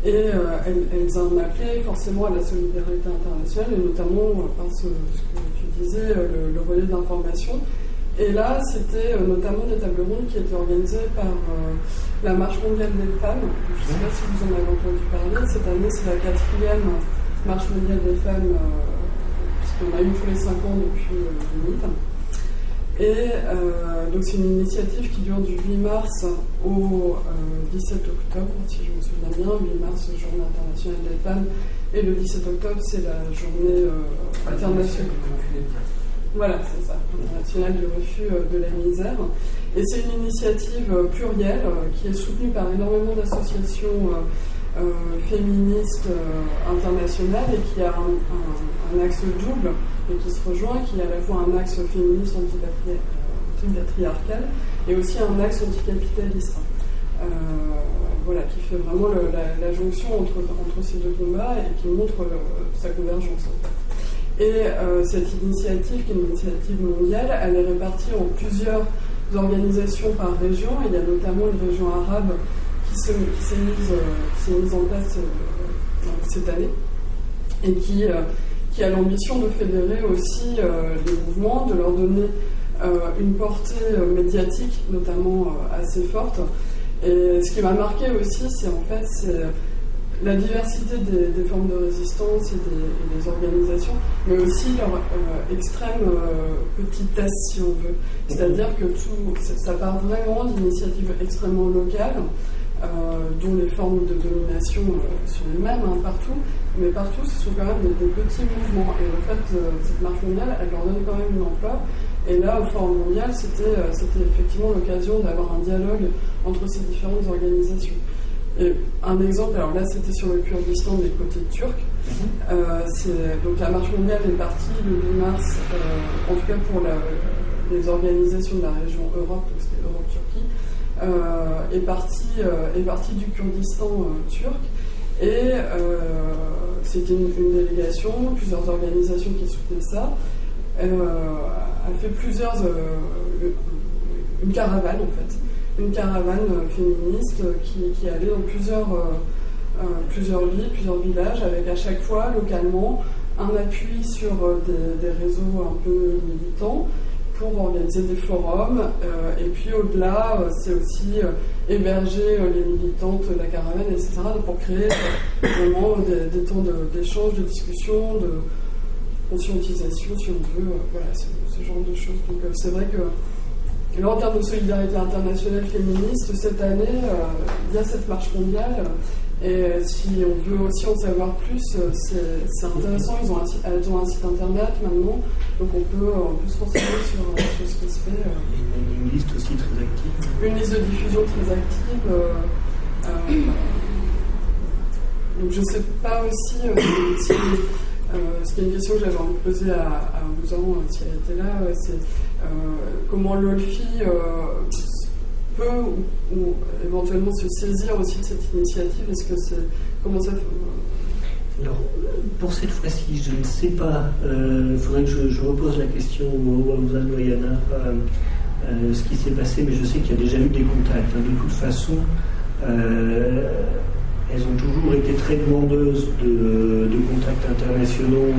elles en appelaient forcément à la solidarité internationale, et notamment par ce que tu disais, le relais d'information. Et là, c'était notamment des tables rondes qui étaient organisées par la Marche mondiale des femmes. Je ne sais pas si vous en avez entendu parler. Cette année, c'est la 4e Marche mondiale des femmes, puisqu'on a eu tous les 5 ans depuis 2000. Et donc c'est une initiative qui dure du 8 mars au 17 octobre, si je me souviens bien. 8 mars, Journée internationale des femmes, et le 17 octobre, c'est la journée internationale. Voilà, c'est ça, internationale du refus de la misère. Et c'est une initiative plurielle qui est soutenue par énormément d'associations féministes internationales, et qui a un axe double et qui se rejoint, qui est à la fois un axe féministe antipatriarcal et aussi un axe anticapitaliste. Voilà, qui fait vraiment la jonction entre ces deux combats, et qui montre sa convergence en fait. Et cette initiative, qui est une initiative mondiale, elle est répartie en plusieurs organisations par région. Il y a notamment une région arabe qui s'est mise en place cette année, et qui a l'ambition de fédérer aussi les mouvements, de leur donner une portée médiatique notamment assez forte. Et ce qui m'a marqué aussi, c'est la diversité des formes de résistance et des organisations, mais aussi leur extrême petitesse, si on veut. C'est-à-dire que ça part vraiment d'initiatives extrêmement locales, dont les formes de domination sont les mêmes partout, mais partout ce sont quand même des petits mouvements. Et en fait, cette marche mondiale, elle leur donne quand même une ampleur. Et là, au Forum mondial, c'était effectivement l'occasion d'avoir un dialogue entre ces différentes organisations. Et un exemple, alors là c'était sur le Kurdistan des côtés turcs. Donc la marche mondiale est partie le 8 mars, en tout cas pour les organisations de la région Europe, donc c'était Europe-Turquie, est partie du Kurdistan turc. Et c'était une délégation, plusieurs organisations qui soutenaient ça. A fait une caravane en fait. Une caravane féministe qui allait dans plusieurs villes, plusieurs villages, avec à chaque fois, localement, un appui sur des réseaux un peu militants pour organiser des forums. Et puis au-delà, c'est aussi héberger les militantes de la caravane, etc., pour créer vraiment des temps d'échange, de discussion, de conscientisation, si on veut, voilà, ce genre de choses. Donc c'est vrai que là, en termes de solidarité internationale féministe, cette année, il y a cette marche mondiale, et si on veut aussi en savoir plus, c'est intéressant. Elles ont un site internet maintenant, donc on peut se renseigner sur ce qui se fait. Une liste aussi très active. Une liste de diffusion très active. Donc je ne sais pas aussi si ce qui est une question que j'avais envie de poser à Ouzan, si elle était là, c'est comment l'OLFI peut ou éventuellement se saisir aussi de cette initiative. Est-ce que comment ça Alors, pour cette fois-ci, je ne sais pas, il faudrait que je repose la question au Hamza ou à Yana, ce qui s'est passé, mais je sais qu'il y a déjà eu des contacts. De toute façon, elles ont toujours été très demandeuses de contacts internationaux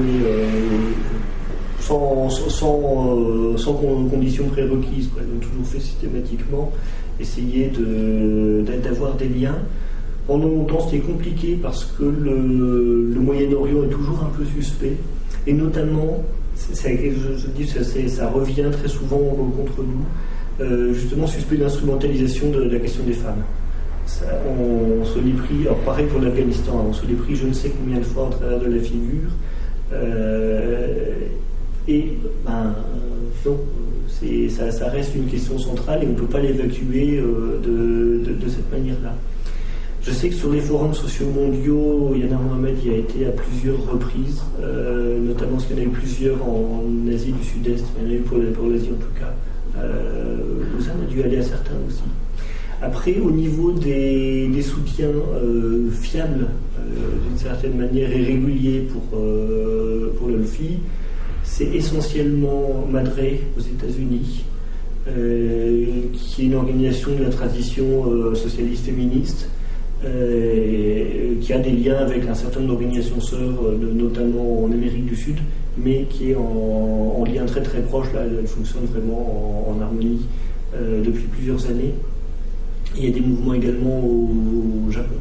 sans conditions prérequises. Elles ont toujours fait systématiquement essayer d'avoir des liens. Pendant longtemps, c'était compliqué parce que le Moyen-Orient est toujours un peu suspect, et notamment, je dis, ça revient très souvent contre nous, justement suspect d'instrumentalisation de la question des femmes. On se l'est pris, alors pareil pour l'Afghanistan, on se l'est pris je ne sais combien de fois en travers de la figure, ça reste une question centrale et on ne peut pas l'évacuer de cette manière-là. Je sais que sur les forums sociaux mondiaux, Yana Mohamed y a été à plusieurs reprises, notamment parce qu'il y en a eu plusieurs en Asie du Sud-Est, il y en a eu pour l'Asie en tout cas. Lausanne a dû aller à certains aussi. Après, au niveau des soutiens fiables, d'une certaine manière, et réguliers pour l'OLFI, c'est essentiellement Madré aux États-Unis, qui est une organisation de la tradition socialiste féministe, qui a des liens avec un certain nombre d'organisations sœurs, notamment en Amérique du Sud, mais qui est en lien très très proche. Là, elle fonctionne vraiment en harmonie depuis plusieurs années. Il y a des mouvements également au Japon,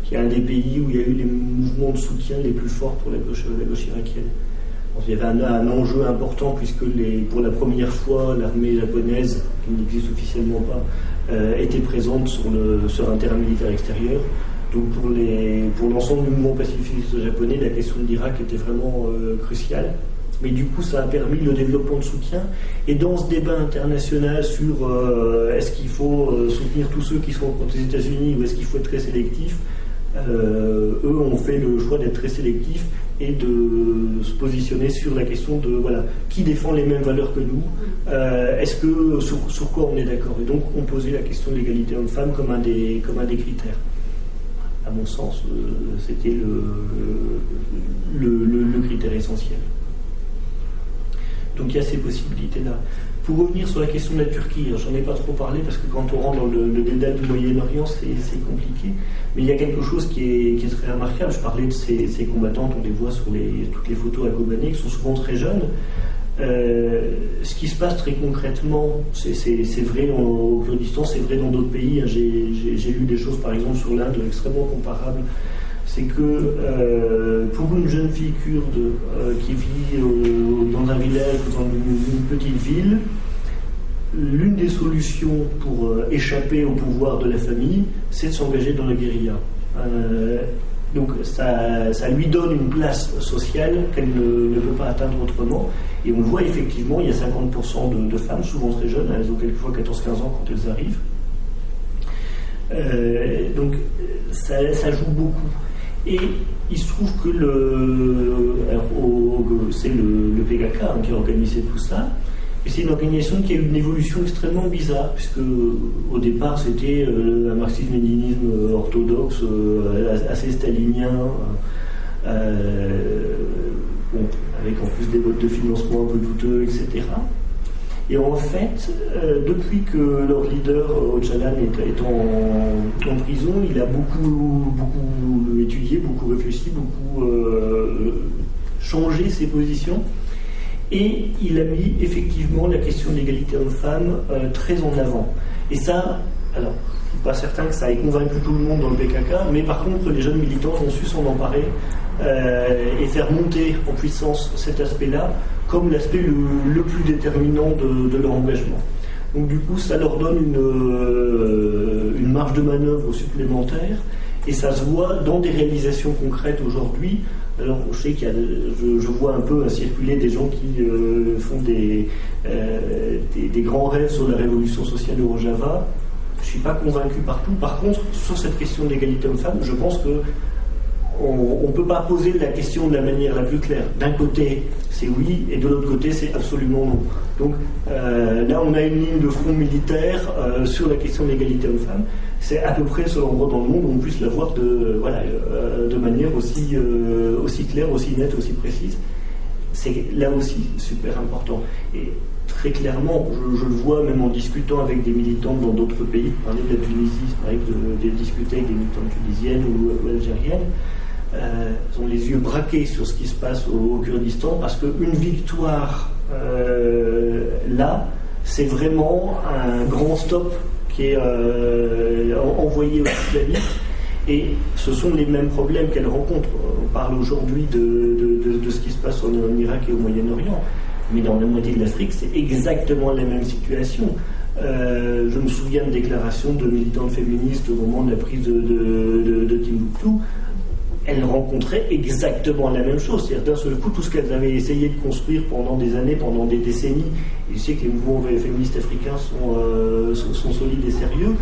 qui est un des pays où il y a eu les mouvements de soutien les plus forts pour la gauche irakienne. Il y avait un enjeu important puisque pour la première fois, l'armée japonaise, qui n'existe officiellement pas, était présente sur un terrain militaire extérieur. Donc pour l'ensemble du mouvement pacifiste japonais, la question de l'Irak était vraiment cruciale. Mais du coup, ça a permis le développement de soutien. Et dans ce débat international sur est-ce qu'il faut soutenir tous ceux qui sont contre les États-Unis ou est-ce qu'il faut être très sélectif, eux ont fait le choix d'être très sélectifs et de se positionner sur la question de qui défend les mêmes valeurs que nous, est-ce que sur quoi on est d'accord, et donc on posait la question de l'égalité homme-femme comme un des critères. À mon sens, c'était le critère essentiel. Donc il y a ces possibilités-là. Pour revenir sur la question de la Turquie, j'en ai pas trop parlé parce que quand on rentre dans le dédale du Moyen-Orient, c'est compliqué. Mais il y a quelque chose qui est très remarquable. Je parlais de ces combattantes, on les voit sur toutes les photos à Kobané, qui sont souvent très jeunes. Ce qui se passe très concrètement, c'est vrai au Kurdistan, c'est vrai dans d'autres pays. J'ai lu des choses, par exemple, sur l'Inde, extrêmement comparables. C'est que pour une jeune fille kurde qui vit dans un village ou dans une petite ville, l'une des solutions pour échapper au pouvoir de la famille, c'est de s'engager dans la guérilla. Donc ça lui donne une place sociale qu'elle ne peut pas atteindre autrement. Et on voit effectivement, il y a 50% de femmes, souvent très jeunes, elles ont quelquefois 14-15 ans quand elles arrivent. Donc ça joue beaucoup. Et il se trouve que c'est le PKK qui a organisé tout ça. Et c'est une organisation qui a eu une évolution extrêmement bizarre, puisque au départ c'était un marxisme-léninisme orthodoxe, assez stalinien, avec en plus des modes de financement un peu douteux, etc. Et en fait, depuis que leur leader, Öcalan, est en prison, il a beaucoup étudié, beaucoup réfléchi, beaucoup changé ses positions. Et il a mis effectivement la question de l'égalité homme-femme très en avant. Et ça, alors, je ne suis pas certain que ça ait convaincu tout le monde dans le PKK, mais par contre, les jeunes militants ont su s'en emparer et faire monter en puissance cet aspect-là comme l'aspect le plus déterminant de leur engagement. Donc du coup, ça leur donne une marge de manœuvre supplémentaire, et ça se voit dans des réalisations concrètes aujourd'hui. Alors je sais je vois un peu circuler des gens qui font des grands rêves sur la révolution sociale au Rojava. Je ne suis pas convaincu partout. Par contre, sur cette question de l'égalité homme-femme, je pense que on ne peut pas poser la question de la manière la plus claire. D'un côté, c'est oui, et de l'autre côté, c'est absolument non. Donc là, on a une ligne de front militaire sur la question de l'égalité homme-femme. C'est à peu près le seul endroit dans le monde où on puisse la voir de manière aussi claire, aussi nette, aussi précise. C'est là aussi super important. Et très clairement, je le vois même en discutant avec des militantes dans d'autres pays, parler de la Tunisie, par exemple, de discuter avec des militantes tunisiennes ou algériennes, ils ont les yeux braqués sur ce qui se passe au Kurdistan, parce qu'une victoire là, c'est vraiment un grand stop qui est envoyé aux islamistes. Et ce sont les mêmes problèmes qu'elles rencontrent. On parle aujourd'hui de ce qui se passe en Irak et au Moyen-Orient, mais dans la moitié de l'Afrique, c'est exactement la même situation. Je me souviens de déclarations de militantes féministes au moment de la prise de Timbuktu. Elles rencontraient exactement la même chose. C'est-à-dire d'un seul coup, tout ce qu'elles avaient essayé de construire pendant des années, pendant des décennies, et je sais que les mouvements féministes africains sont solides et sérieux,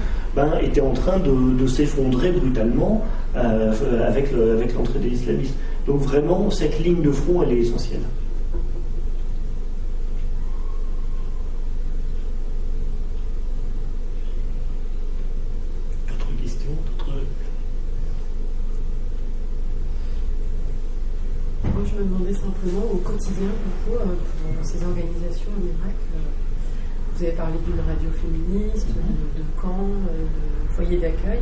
était en train de s'effondrer brutalement avec l'entrée des islamistes. Donc vraiment, cette ligne de front, elle est essentielle. D'autres questions? Moi, je me demandais simplement, au quotidien, pour ces organisations en Irak, vous avez parlé d'une radio féministe, de camps, de foyers d'accueil.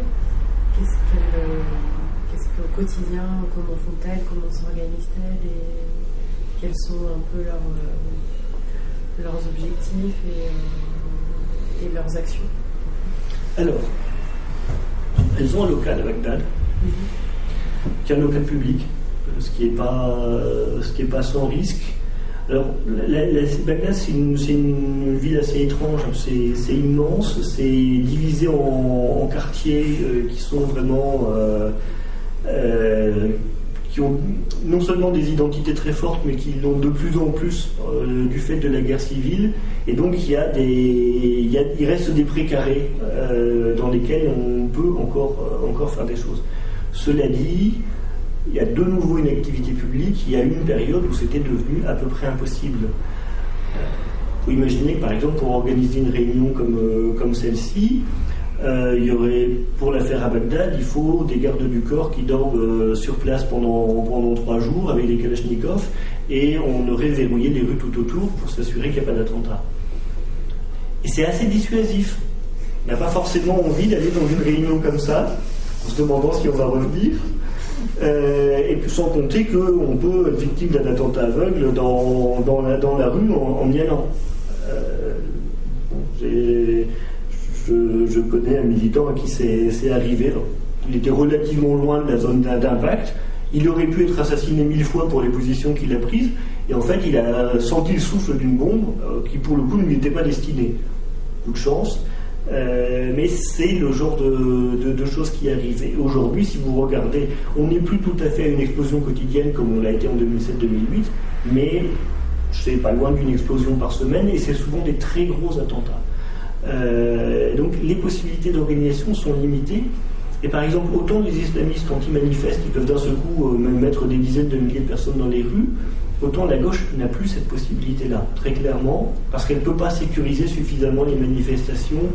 Qu'est-ce qu'au quotidien, comment font-elles, comment s'organisent-elles et quels sont un peu leurs objectifs et leurs actions? Alors, elles ont un local à Bagdad, qui est un local public, ce qui est pas sans risque. Alors, Bagdad, c'est une ville assez étrange, c'est immense, c'est divisé en quartiers qui sont vraiment... qui ont non seulement des identités très fortes, mais qui l'ont de plus en plus du fait de la guerre civile. Et donc, il reste des précarés dans lesquels on peut encore faire des choses. Cela dit, il y a de nouveau une activité publique. Il y a eu une période où c'était devenu à peu près impossible. Il faut imaginer que, par exemple, pour organiser une réunion comme celle-ci, il y aurait, pour la faire à Bagdad, il faut des gardes du corps qui dorment sur place pendant 3 jours avec des kalachnikovs, et on aurait verrouillé les rues tout autour pour s'assurer qu'il n'y a pas d'attentat. Et c'est assez dissuasif. On n'a pas forcément envie d'aller dans une réunion comme ça, en se demandant si on va revenir. Et puis sans compter qu'on peut être victime d'un attentat aveugle dans la rue en y allant. Je connais un militant à qui c'est arrivé. Il était relativement loin de la zone d'impact. Il aurait pu être assassiné 1000 fois pour les positions qu'il a prises. Et en fait, il a senti le souffle d'une bombe qui, pour le coup, ne lui était pas destinée. Coup de chance. Mais c'est le genre de choses qui arrivent. Et aujourd'hui, si vous regardez, on n'est plus tout à fait à une explosion quotidienne comme on l'a été en 2007-2008, mais c'est pas loin d'une explosion par semaine, et c'est souvent des très gros attentats. Donc les possibilités d'organisation sont limitées. Et par exemple, autant les islamistes anti-manifestes qui peuvent d'un seul coup même mettre des dizaines de milliers de personnes dans les rues, autant la gauche n'a plus cette possibilité-là, très clairement, parce qu'elle ne peut pas sécuriser suffisamment les manifestations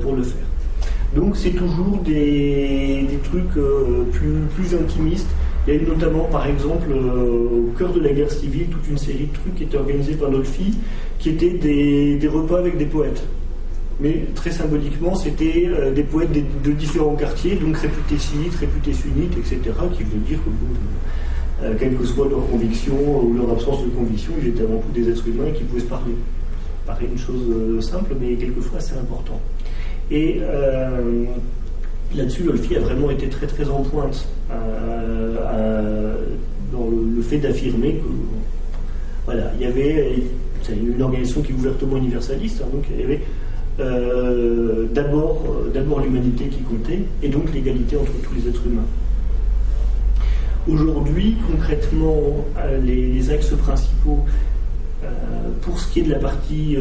pour le faire. Donc c'est toujours des trucs plus intimistes. Il y a eu notamment, par exemple, au cœur de la guerre civile, toute une série de trucs qui étaient organisés par Nolfi, qui étaient des repas avec des poètes. Mais très symboliquement, c'était des poètes de différents quartiers, donc réputés chiites, réputés sunnites, etc., qui veut dire que, quelle que soit leur conviction ou leur absence de conviction, ils étaient avant tout des êtres humains qui pouvaient se parler. Ça paraît une chose simple, mais quelquefois c'est important. Et là-dessus, Nolfi a vraiment été très très en pointe dans le fait d'affirmer que, voilà, il y avait une organisation qui est ouvertement universaliste, donc il y avait d'abord l'humanité qui comptait, et donc l'égalité entre tous les êtres humains. Aujourd'hui, concrètement, les axes principaux, pour ce qui est de la partie,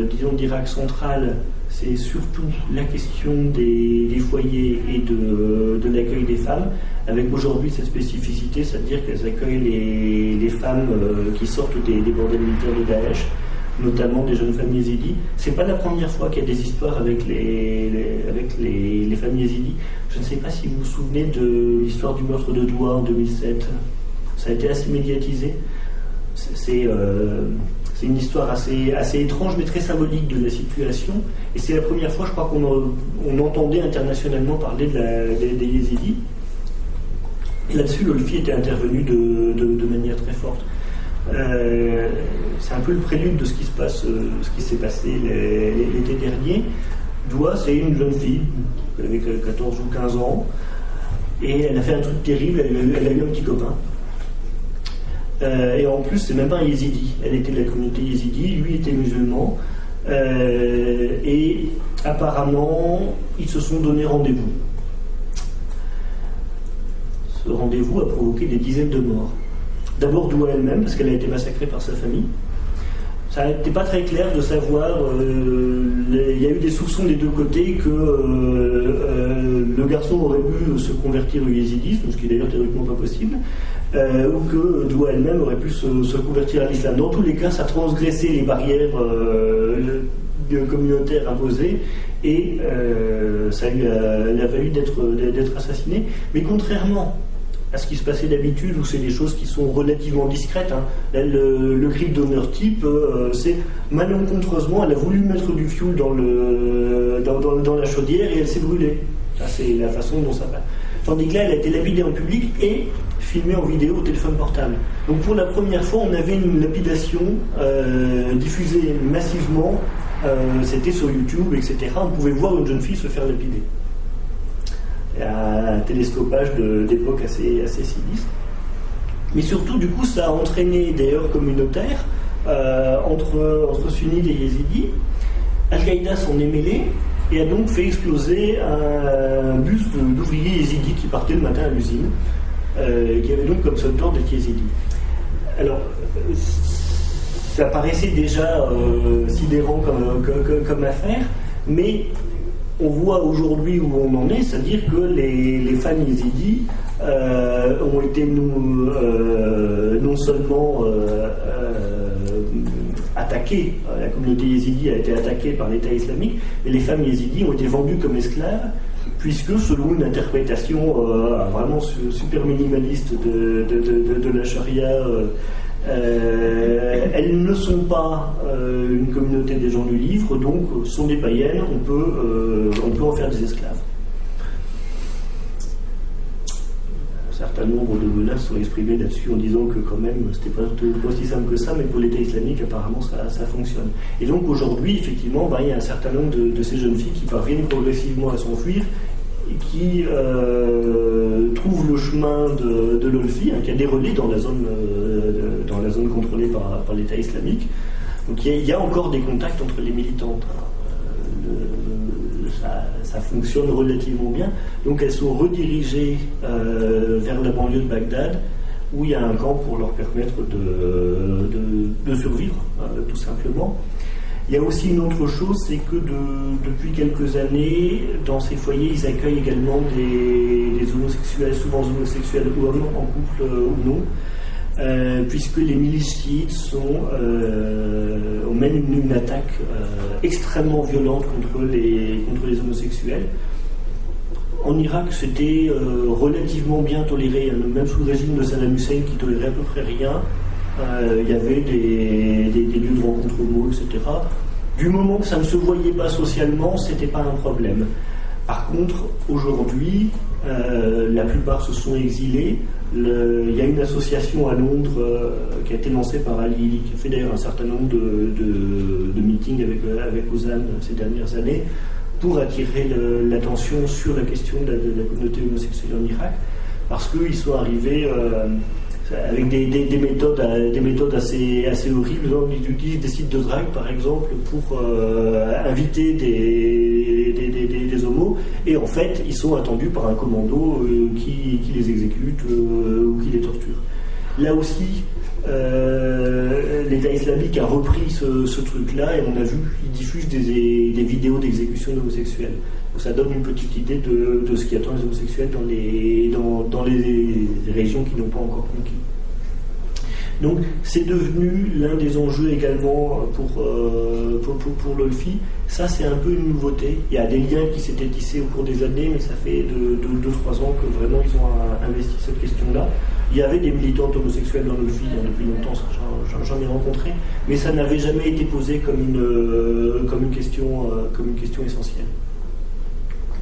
disons, d'Irak central, c'est surtout la question des foyers et de l'accueil des femmes, avec aujourd'hui cette spécificité, c'est-à-dire qu'elles accueillent les femmes qui sortent des bordels militaires de Daesh, notamment des jeunes femmes yézidis. C'est pas la première fois qu'il y a des histoires avec les femmes yézidis. Je ne sais pas si vous vous souvenez de l'histoire du meurtre de Doua en 2007. Ça a été assez médiatisé. C'est une histoire assez étrange, mais très symbolique de la situation. Et c'est la première fois, je crois, qu'on entendait internationalement parler des yézidis. Et là-dessus, l'OLFI était intervenu de manière très forte. C'est un peu le prélude de ce qui s'est passé l'été dernier. Doua, c'est une jeune fille, elle avait 14 ou 15 ans, et elle a fait un truc terrible, elle a eu un petit copain. Et en plus, c'est même pas un yézidi, elle était de la communauté yézidi, lui était musulman, et apparemment, ils se sont donné rendez-vous. Ce rendez-vous a provoqué des dizaines de morts. D'abord Doua elle-même, parce qu'elle a été massacrée par sa famille. Ça n'était pas très clair de savoir, il y a eu des soupçons des deux côtés que le garçon aurait pu se convertir au yézidisme, ce qui est d'ailleurs théoriquement pas possible, ou que Doua elle-même aurait pu se convertir à l'islam. Dans tous les cas, ça transgressait les barrières communautaires imposées, et ça lui a valu d'être assassiné. Mais contrairement à ce qui se passait d'habitude, où c'est des choses qui sont relativement discrètes. Hein. Le crime d'honneur type, c'est malencontreusement, elle a voulu mettre du fioul dans la chaudière et elle s'est brûlée. Ça, c'est la façon dont ça va. Tandis que là, elle a été lapidée en public et filmée en vidéo au téléphone portable. Donc pour la première fois, on avait une lapidation diffusée massivement. C'était sur YouTube, etc. On pouvait voir une jeune fille se faire lapider. Un télescopage d'époque assez sinistre. Mais surtout, du coup, ça a entraîné des heurts communautaires entre sunnites et yézidis. Al-Qaïda s'en est mêlé et a donc fait exploser un bus d'ouvriers yézidis qui partaient le matin à l'usine, qui avait donc comme seul temps d'être yézidis. Alors, ça paraissait déjà sidérant comme affaire, mais on voit aujourd'hui où on en est, c'est-à-dire que les femmes yézidis ont été non seulement attaquées, la communauté yézidi a été attaquée par l'État islamique, mais les femmes yézidis ont été vendues comme esclaves, puisque selon une interprétation vraiment super minimaliste de la charia, elles ne sont pas une communauté des gens du livre, donc sont des païennes, on peut en faire des esclaves. Un certain nombre de menaces sont exprimées là-dessus en disant que quand même c'était pas aussi simple que ça, mais pour l'État islamique apparemment ça fonctionne. Et donc aujourd'hui effectivement il y a un certain nombre de ces jeunes filles qui parviennent progressivement à s'enfuir et qui trouvent le chemin de l'OLFI, qui a des relais dans la zone contrôlée par l'État islamique. Donc il y a encore des contacts entre les militantes. Ça fonctionne relativement bien. Donc elles sont redirigées vers la banlieue de Bagdad, où il y a un camp pour leur permettre de survivre, tout simplement. Il y a aussi une autre chose, c'est que depuis quelques années, dans ces foyers, ils accueillent également des homosexuels, souvent homosexuels ou hommes, en couple ou non, puisque les milices chiites ont même une attaque extrêmement violente contre les homosexuels. En Irak, c'était relativement bien toléré, même sous le régime de Saddam Hussein qui tolérait à peu près rien. Il y avait des lieux de rencontre homo, etc. Du moment que ça ne se voyait pas socialement, c'était pas un problème. Par contre, aujourd'hui, la plupart se sont exilés. Il y a une association à Londres qui a été lancée par Ali, qui a fait d'ailleurs un certain nombre de meetings avec Ozan ces dernières années, pour attirer l'attention sur la question de la communauté homosexuelle en Irak, parce qu'ils sont arrivés avec des méthodes assez horribles. Ils utilisent des sites de drague, par exemple, pour inviter des homos, et en fait, ils sont attendus par un commando qui les exécute ou qui les torture. Là aussi, l'État islamique a repris ce truc-là et on a vu qu'ils diffusent des vidéos d'exécution d'homosexuels. Donc ça donne une petite idée de ce qui attend les homosexuels dans les régions qui n'ont pas encore conquis. Donc c'est devenu l'un des enjeux également pour l'OLFI. Ça c'est un peu une nouveauté. Il y a des liens qui s'étaient tissés au cours des années, mais ça fait 2-3 ans que vraiment ils ont investi cette question-là. Il y avait des militantes homosexuelles dans l'OLFI depuis longtemps, j'en ai rencontré, mais ça n'avait jamais été posé comme une question essentielle.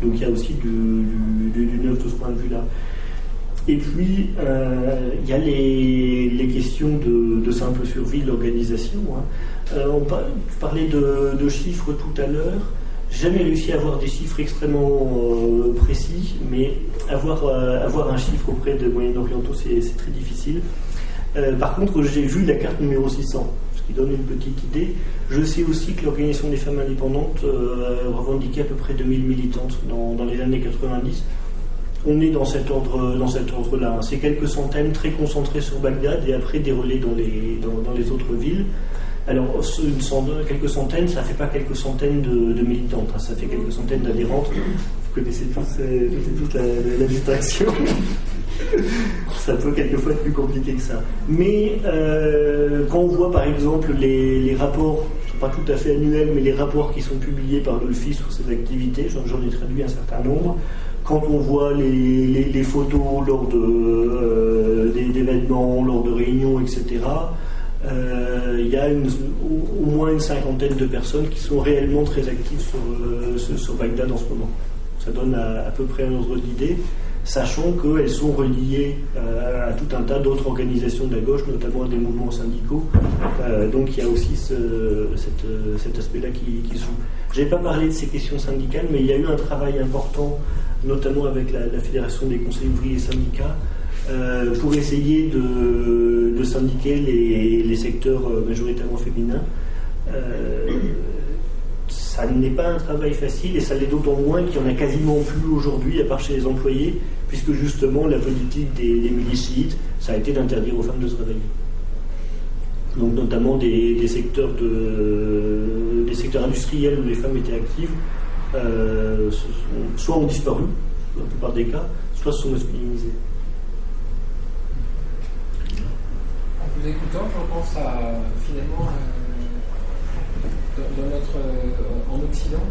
Donc il y a aussi du neuf de ce point de vue-là. Et puis, il y a les questions de simple survie de l'organisation. On parlait de chiffres tout à l'heure. J'ai jamais réussi à avoir des chiffres extrêmement précis, mais avoir un chiffre auprès de Moyen-Orientaux, c'est très difficile. Par contre, j'ai vu la carte numéro 600, ce qui donne une petite idée. Je sais aussi que l'Organisation des femmes indépendantes revendiquait à peu près 2000 militantes dans les années 90. On est dans cet ordre-là. C'est quelques centaines très concentrées sur Bagdad et après des relais dans les autres villes. Alors, quelques centaines, ça ne fait pas quelques centaines de militantes, ça fait quelques centaines d'adhérentes. Vous connaissez tous la distraction. Ça peut quelquefois être plus compliqué que ça. Mais quand on voit par exemple les rapports, pas tout à fait annuels, mais les rapports qui sont publiés par l'OLFI sur ces activités, j'en ai traduit un certain nombre. Quand on voit les photos lors d'événements, lors de réunions, etc., il y a au moins une cinquantaine de personnes qui sont réellement très actives sur Bagdad en ce moment. Ça donne à peu près un ordre d'idée, sachant qu'elles sont reliées à tout un tas d'autres organisations de la gauche, notamment à des mouvements syndicaux. Donc il y a aussi cet aspect-là qui se joue. Je n'ai pas parlé de ces questions syndicales, mais il y a eu un travail important, notamment avec la Fédération des conseils ouvriers et syndicats, pour essayer de syndiquer les secteurs majoritairement féminins. Ça n'est pas un travail facile et ça l'est d'autant moins qu'il n'y en a quasiment plus aujourd'hui, à part chez les employés, puisque justement la politique des milices chiites, ça a été d'interdire aux femmes de travailler. Donc notamment des secteurs industriels où les femmes étaient actives, soit ont disparu, dans la plupart des cas, soit se sont masculinisées. En vous écoutant, j'en pense à finalement en Occident,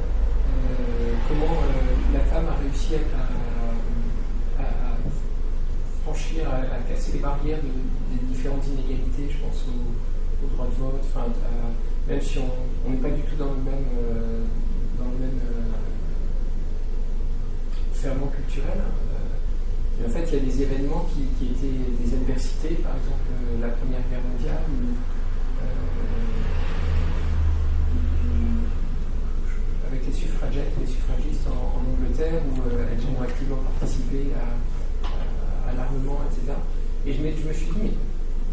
comment la femme a réussi à franchir, à casser les barrières des différentes inégalités. Je pense au droit de vote, même si on n'est pas du tout dans le même ferment culturel. Et en fait, il y a des événements qui étaient des adversités, par exemple la Première Guerre mondiale, avec les suffragettes et les suffragistes en Angleterre, où elles ont activement participé à l'armement, etc. Et je me suis dit, mais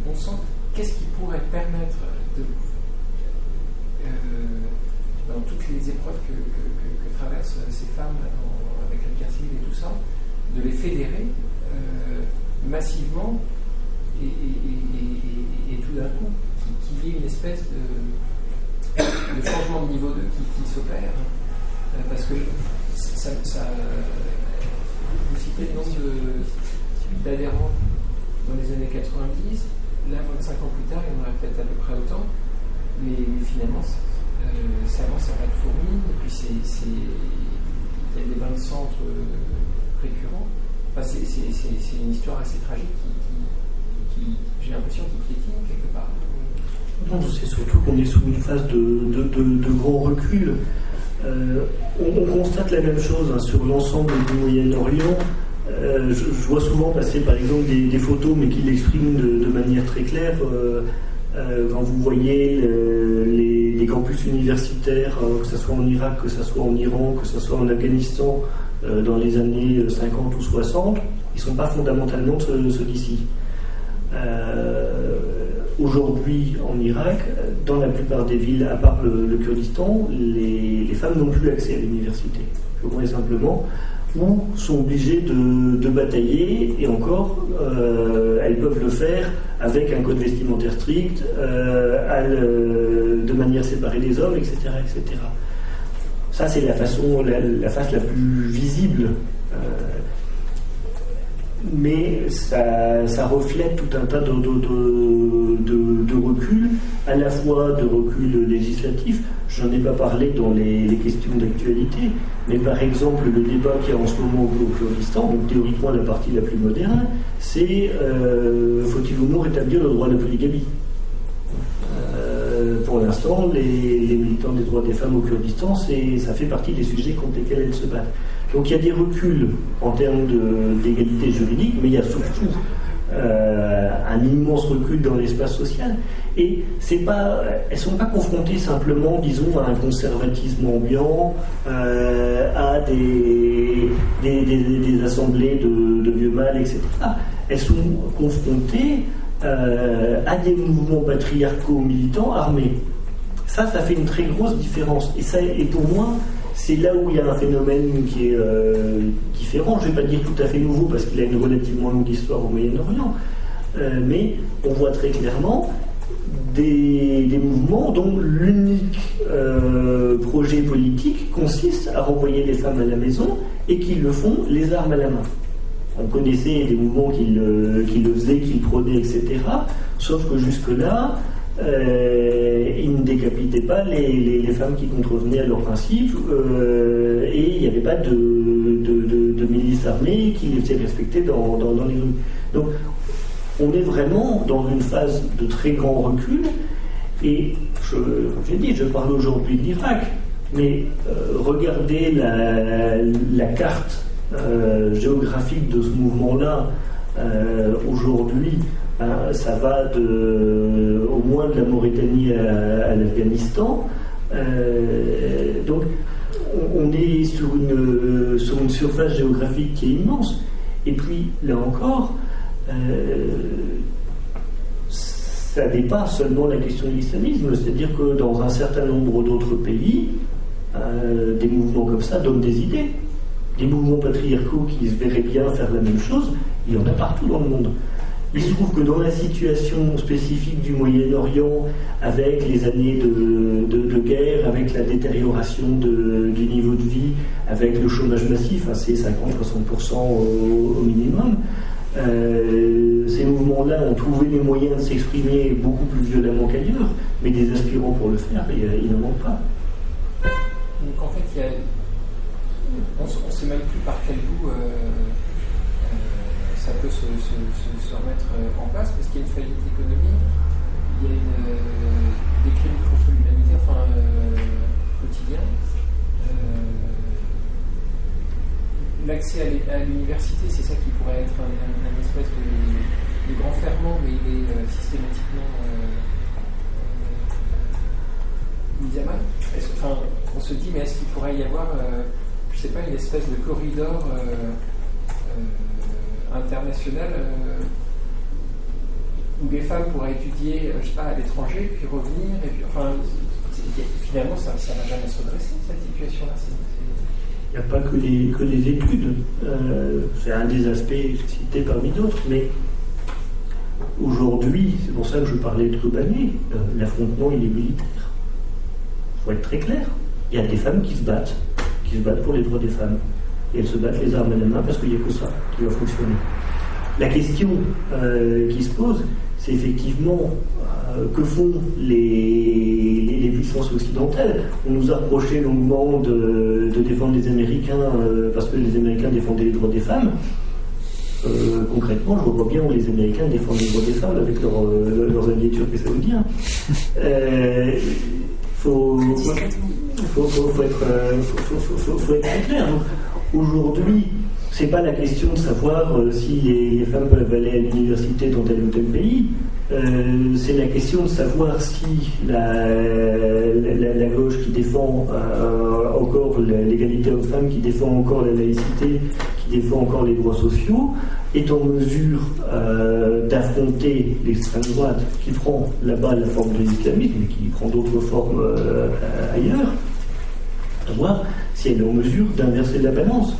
bon sang, qu'est-ce qui pourrait permettre dans toutes les épreuves que traversent ces femmes avec la guerre civile et tout ça, de les fédérer massivement et tout d'un coup qu'il y ait une espèce de changement de niveau qui s'opère, parce que ça vous citez le nombre d'adhérents dans les années 90, là 25 ans plus tard il y en aurait peut-être à peu près autant, mais finalement ça avance à pas de fourmis, et puis il y a des bains de centre récurrents. Enfin, c'est une histoire assez tragique qui j'ai l'impression qu'il piétine quelque part. Non, c'est surtout qu'on est sous une phase de gros recul. On constate la même chose sur l'ensemble du Moyen-Orient. Je vois souvent passer par exemple des photos, mais qui l'expriment de manière très claire. Quand vous voyez les campus universitaires, que ce soit en Irak, que ce soit en Iran, que ce soit en Afghanistan, dans les années 50 ou 60, ils ne sont pas fondamentalement ceux d'ici. Aujourd'hui, en Irak, dans la plupart des villes, à part le Kurdistan, les femmes n'ont plus accès à l'université. purement et simplement, ou sont obligées de batailler, et encore, elles peuvent le faire avec un code vestimentaire strict, de manière séparée des hommes, etc. etc. Ça, c'est la face la plus visible. Mais ça reflète tout un tas de recul, à la fois de recul législatif. Je n'en ai pas parlé dans les questions d'actualité, mais par exemple le débat qu'il y a en ce moment au Kurdistan, donc théoriquement la partie la plus moderne, c'est faut-il ou non rétablir le droit de la polygamie. Pour l'instant, les militants des droits des femmes au Kurdistan, ça fait partie des sujets contre lesquels elles se battent. Donc il y a des reculs en termes d'égalité juridique, mais il y a surtout un immense recul dans l'espace social. Et elles ne sont pas confrontées simplement, disons, à un conservatisme ambiant, à des assemblées de vieux mâles, etc. Elles sont confrontées à des mouvements patriarcaux militants armés. Ça fait une très grosse différence. Et pour moi, c'est là où il y a un phénomène qui est différent. Je ne vais pas dire tout à fait nouveau, parce qu'il a une relativement longue histoire au Moyen-Orient. Mais on voit très clairement des mouvements dont l'unique projet politique consiste à renvoyer les femmes à la maison, et qui le font les armes à la main. On connaissait des mouvements qui le faisaient, qui le prônaient, etc. Sauf que jusque-là, ils ne décapitaient pas les femmes qui contrevenaient à leurs principes, et il n'y avait pas de milices armées qui les faisaient respecter dans les rues. Donc, on est vraiment dans une phase de très grand recul, et comme j'ai dit, je parle aujourd'hui de l'Irak, mais regardez la carte géographique de ce mouvement-là aujourd'hui. Ça va au moins de la Mauritanie à l'Afghanistan. Donc on est sur une surface géographique qui est immense. Et puis là encore, ça dépasse seulement la question de l'islamisme, c'est-à-dire que dans un certain nombre d'autres pays, des mouvements comme ça donnent des idées. Des mouvements patriarcaux qui se verraient bien faire la même chose, il y en a partout dans le monde. Il se trouve que dans la situation spécifique du Moyen-Orient, avec les années de guerre, avec la détérioration du niveau de vie, avec le chômage massif, c'est 50-60% au minimum, ces mouvements-là ont trouvé les moyens de s'exprimer beaucoup plus violemment qu'ailleurs, mais des aspirants pour le faire, il n'en manque pas. Donc en fait, on ne sait même plus par quel bout ça peut se remettre en place, parce qu'il y a une faillite économique, il y a des crimes contre l'humanité, quotidiens. L'accès à l'université, c'est ça qui pourrait être un espèce de grand ferment, mais il est systématiquement mis à mal. On se dit, mais est-ce qu'il pourrait y avoir, je ne sais pas, une espèce de corridor international où les femmes pourraient étudier, je sais pas, à l'étranger, puis revenir, et puis, finalement, ça ne va jamais se redresser, cette situation-là. Il n'y a pas que les études. C'est un des aspects cités parmi d'autres, mais aujourd'hui, c'est pour ça que je parlais de Kobané, l'affrontement, il est militaire. Il faut être très clair. Il y a des femmes qui se battent pour les droits des femmes. Et elles se battent les armes à la main parce qu'il n'y a que ça qui va fonctionner. La question qui se pose, c'est effectivement que font les puissances occidentales. On nous a reproché longuement de défendre les Américains parce que les Américains défendaient les droits des femmes. Concrètement, je vois bien où les Américains défendent les droits des femmes avec leurs alliés turcs et saoudiens. Faut être très clair. Donc, aujourd'hui, c'est pas la question de savoir si les femmes peuvent aller à l'université dans tel ou tel pays. C'est la question de savoir si la gauche qui défend encore l'égalité homme-femme, qui défend encore la laïcité, qui défend encore les droits sociaux, est en mesure d'affronter l'extrême droite qui prend là-bas la forme de l'islamisme, mais qui prend d'autres formes ailleurs. À voir si elle est en mesure d'inverser la balance.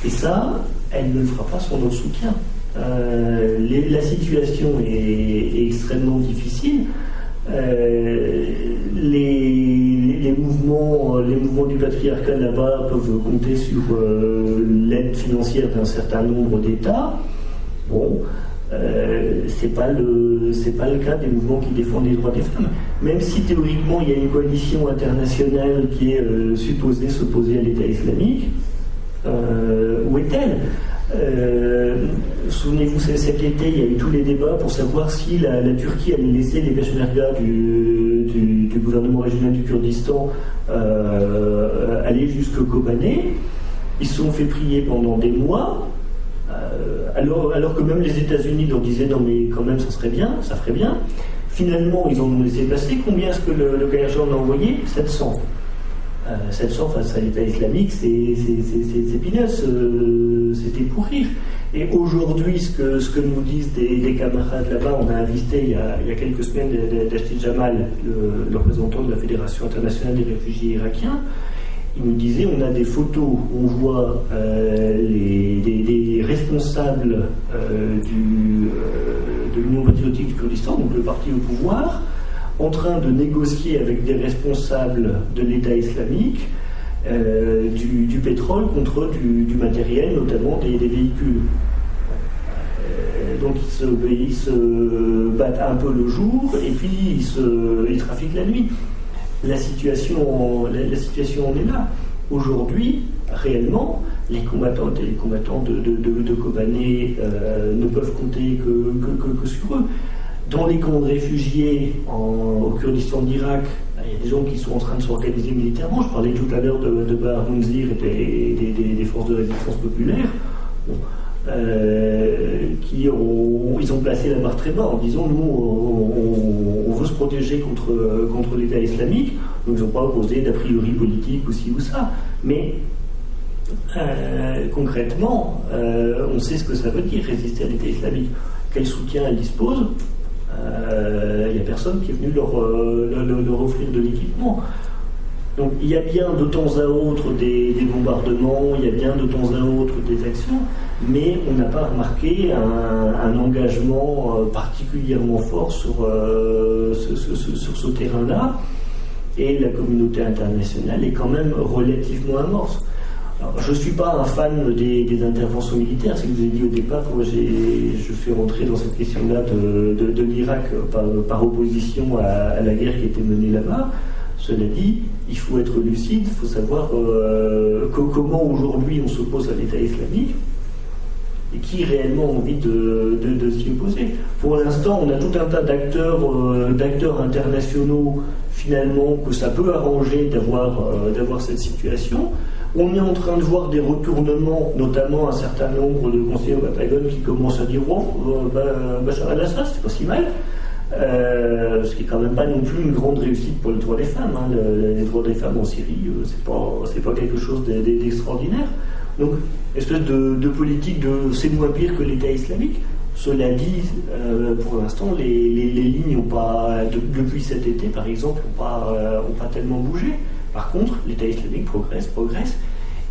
Et ça, elle ne le fera pas sans notre soutien. La situation est extrêmement difficile. Les mouvements du patriarcat là-bas peuvent compter sur l'aide financière d'un certain nombre d'États. Bon, c'est pas le cas des mouvements qui défendent les droits des femmes. Même si théoriquement il y a une coalition internationale qui est supposée s'opposer à l'État islamique, où est-elle? Souvenez-vous, cet été, il y a eu tous les débats pour savoir si la Turquie allait laisser les peshmergas du gouvernement régional du Kurdistan aller jusqu'au Kobané. Ils se sont fait prier pendant des mois, alors que même les États-Unis leur disaient non mais quand même ça serait bien, ça ferait bien. Finalement, ils en ont laissé passer. Combien est-ce que le KRG en a envoyé? 700. 700 face à l'État islamique, c'est peanuts, c'était pour rire. Et aujourd'hui, ce que nous disent des camarades là-bas, on a invité il y a quelques semaines Dashti Jamal, le représentant de la Fédération internationale des réfugiés irakiens. Il nous disait, on a des photos où on voit des responsables de l'Union patriotique du Kurdistan, donc le parti au pouvoir, en train de négocier avec des responsables de l'État islamique du pétrole contre du matériel, notamment des véhicules. Donc ils se battent un peu le jour et puis ils trafiquent la nuit. La situation en est là. Aujourd'hui, réellement, les combattants de Kobané ne peuvent compter que sur eux. Dans les camps de réfugiés au Kurdistan d'Irak, il y a des gens qui sont en train de s'organiser militairement. Je parlais tout à l'heure de Bahar Mounzir et des forces de résistance populaire. Bon, ils ont placé la barre très bas en disant nous on veut se protéger contre l'État islamique, donc ils n'ont pas opposé d'a priori politique ou ci ou ça, mais concrètement on sait ce que ça veut dire résister à l'État islamique. Quel soutien elle dispose? Il n'y a personne qui est venu leur offrir de l'équipement. Donc il y a bien de temps à autre des bombardements, il y a bien de temps à autre des actions, mais on n'a pas remarqué un engagement particulièrement fort sur ce terrain-là, et la communauté internationale est quand même relativement amorce. Alors, je ne suis pas un fan des interventions militaires, c'est ce que je vous ai dit au départ, moi je suis rentré dans cette question-là de l'Irak par opposition à la guerre qui était menée là-bas. Cela dit, il faut être lucide, il faut savoir comment aujourd'hui on s'oppose à l'État islamique et qui réellement a envie de s'y opposer. Pour l'instant, on a tout un tas d'acteurs internationaux finalement que ça peut arranger d'avoir cette situation. On est en train de voir des retournements, notamment un certain nombre de conseillers au Pentagone qui commencent à dire Bachar al-Assad, c'est pas si mal. Ce qui n'est quand même pas non plus une grande réussite pour les droits des femmes. Hein. Les droits des femmes en Syrie, c'est pas quelque chose d'extraordinaire. Donc, espèce de politique de c'est moins pire que l'État islamique. Cela dit, pour l'instant, les lignes n'ont pas, depuis cet été par exemple, n'ont pas tellement bougé. Par contre, l'État islamique progresse.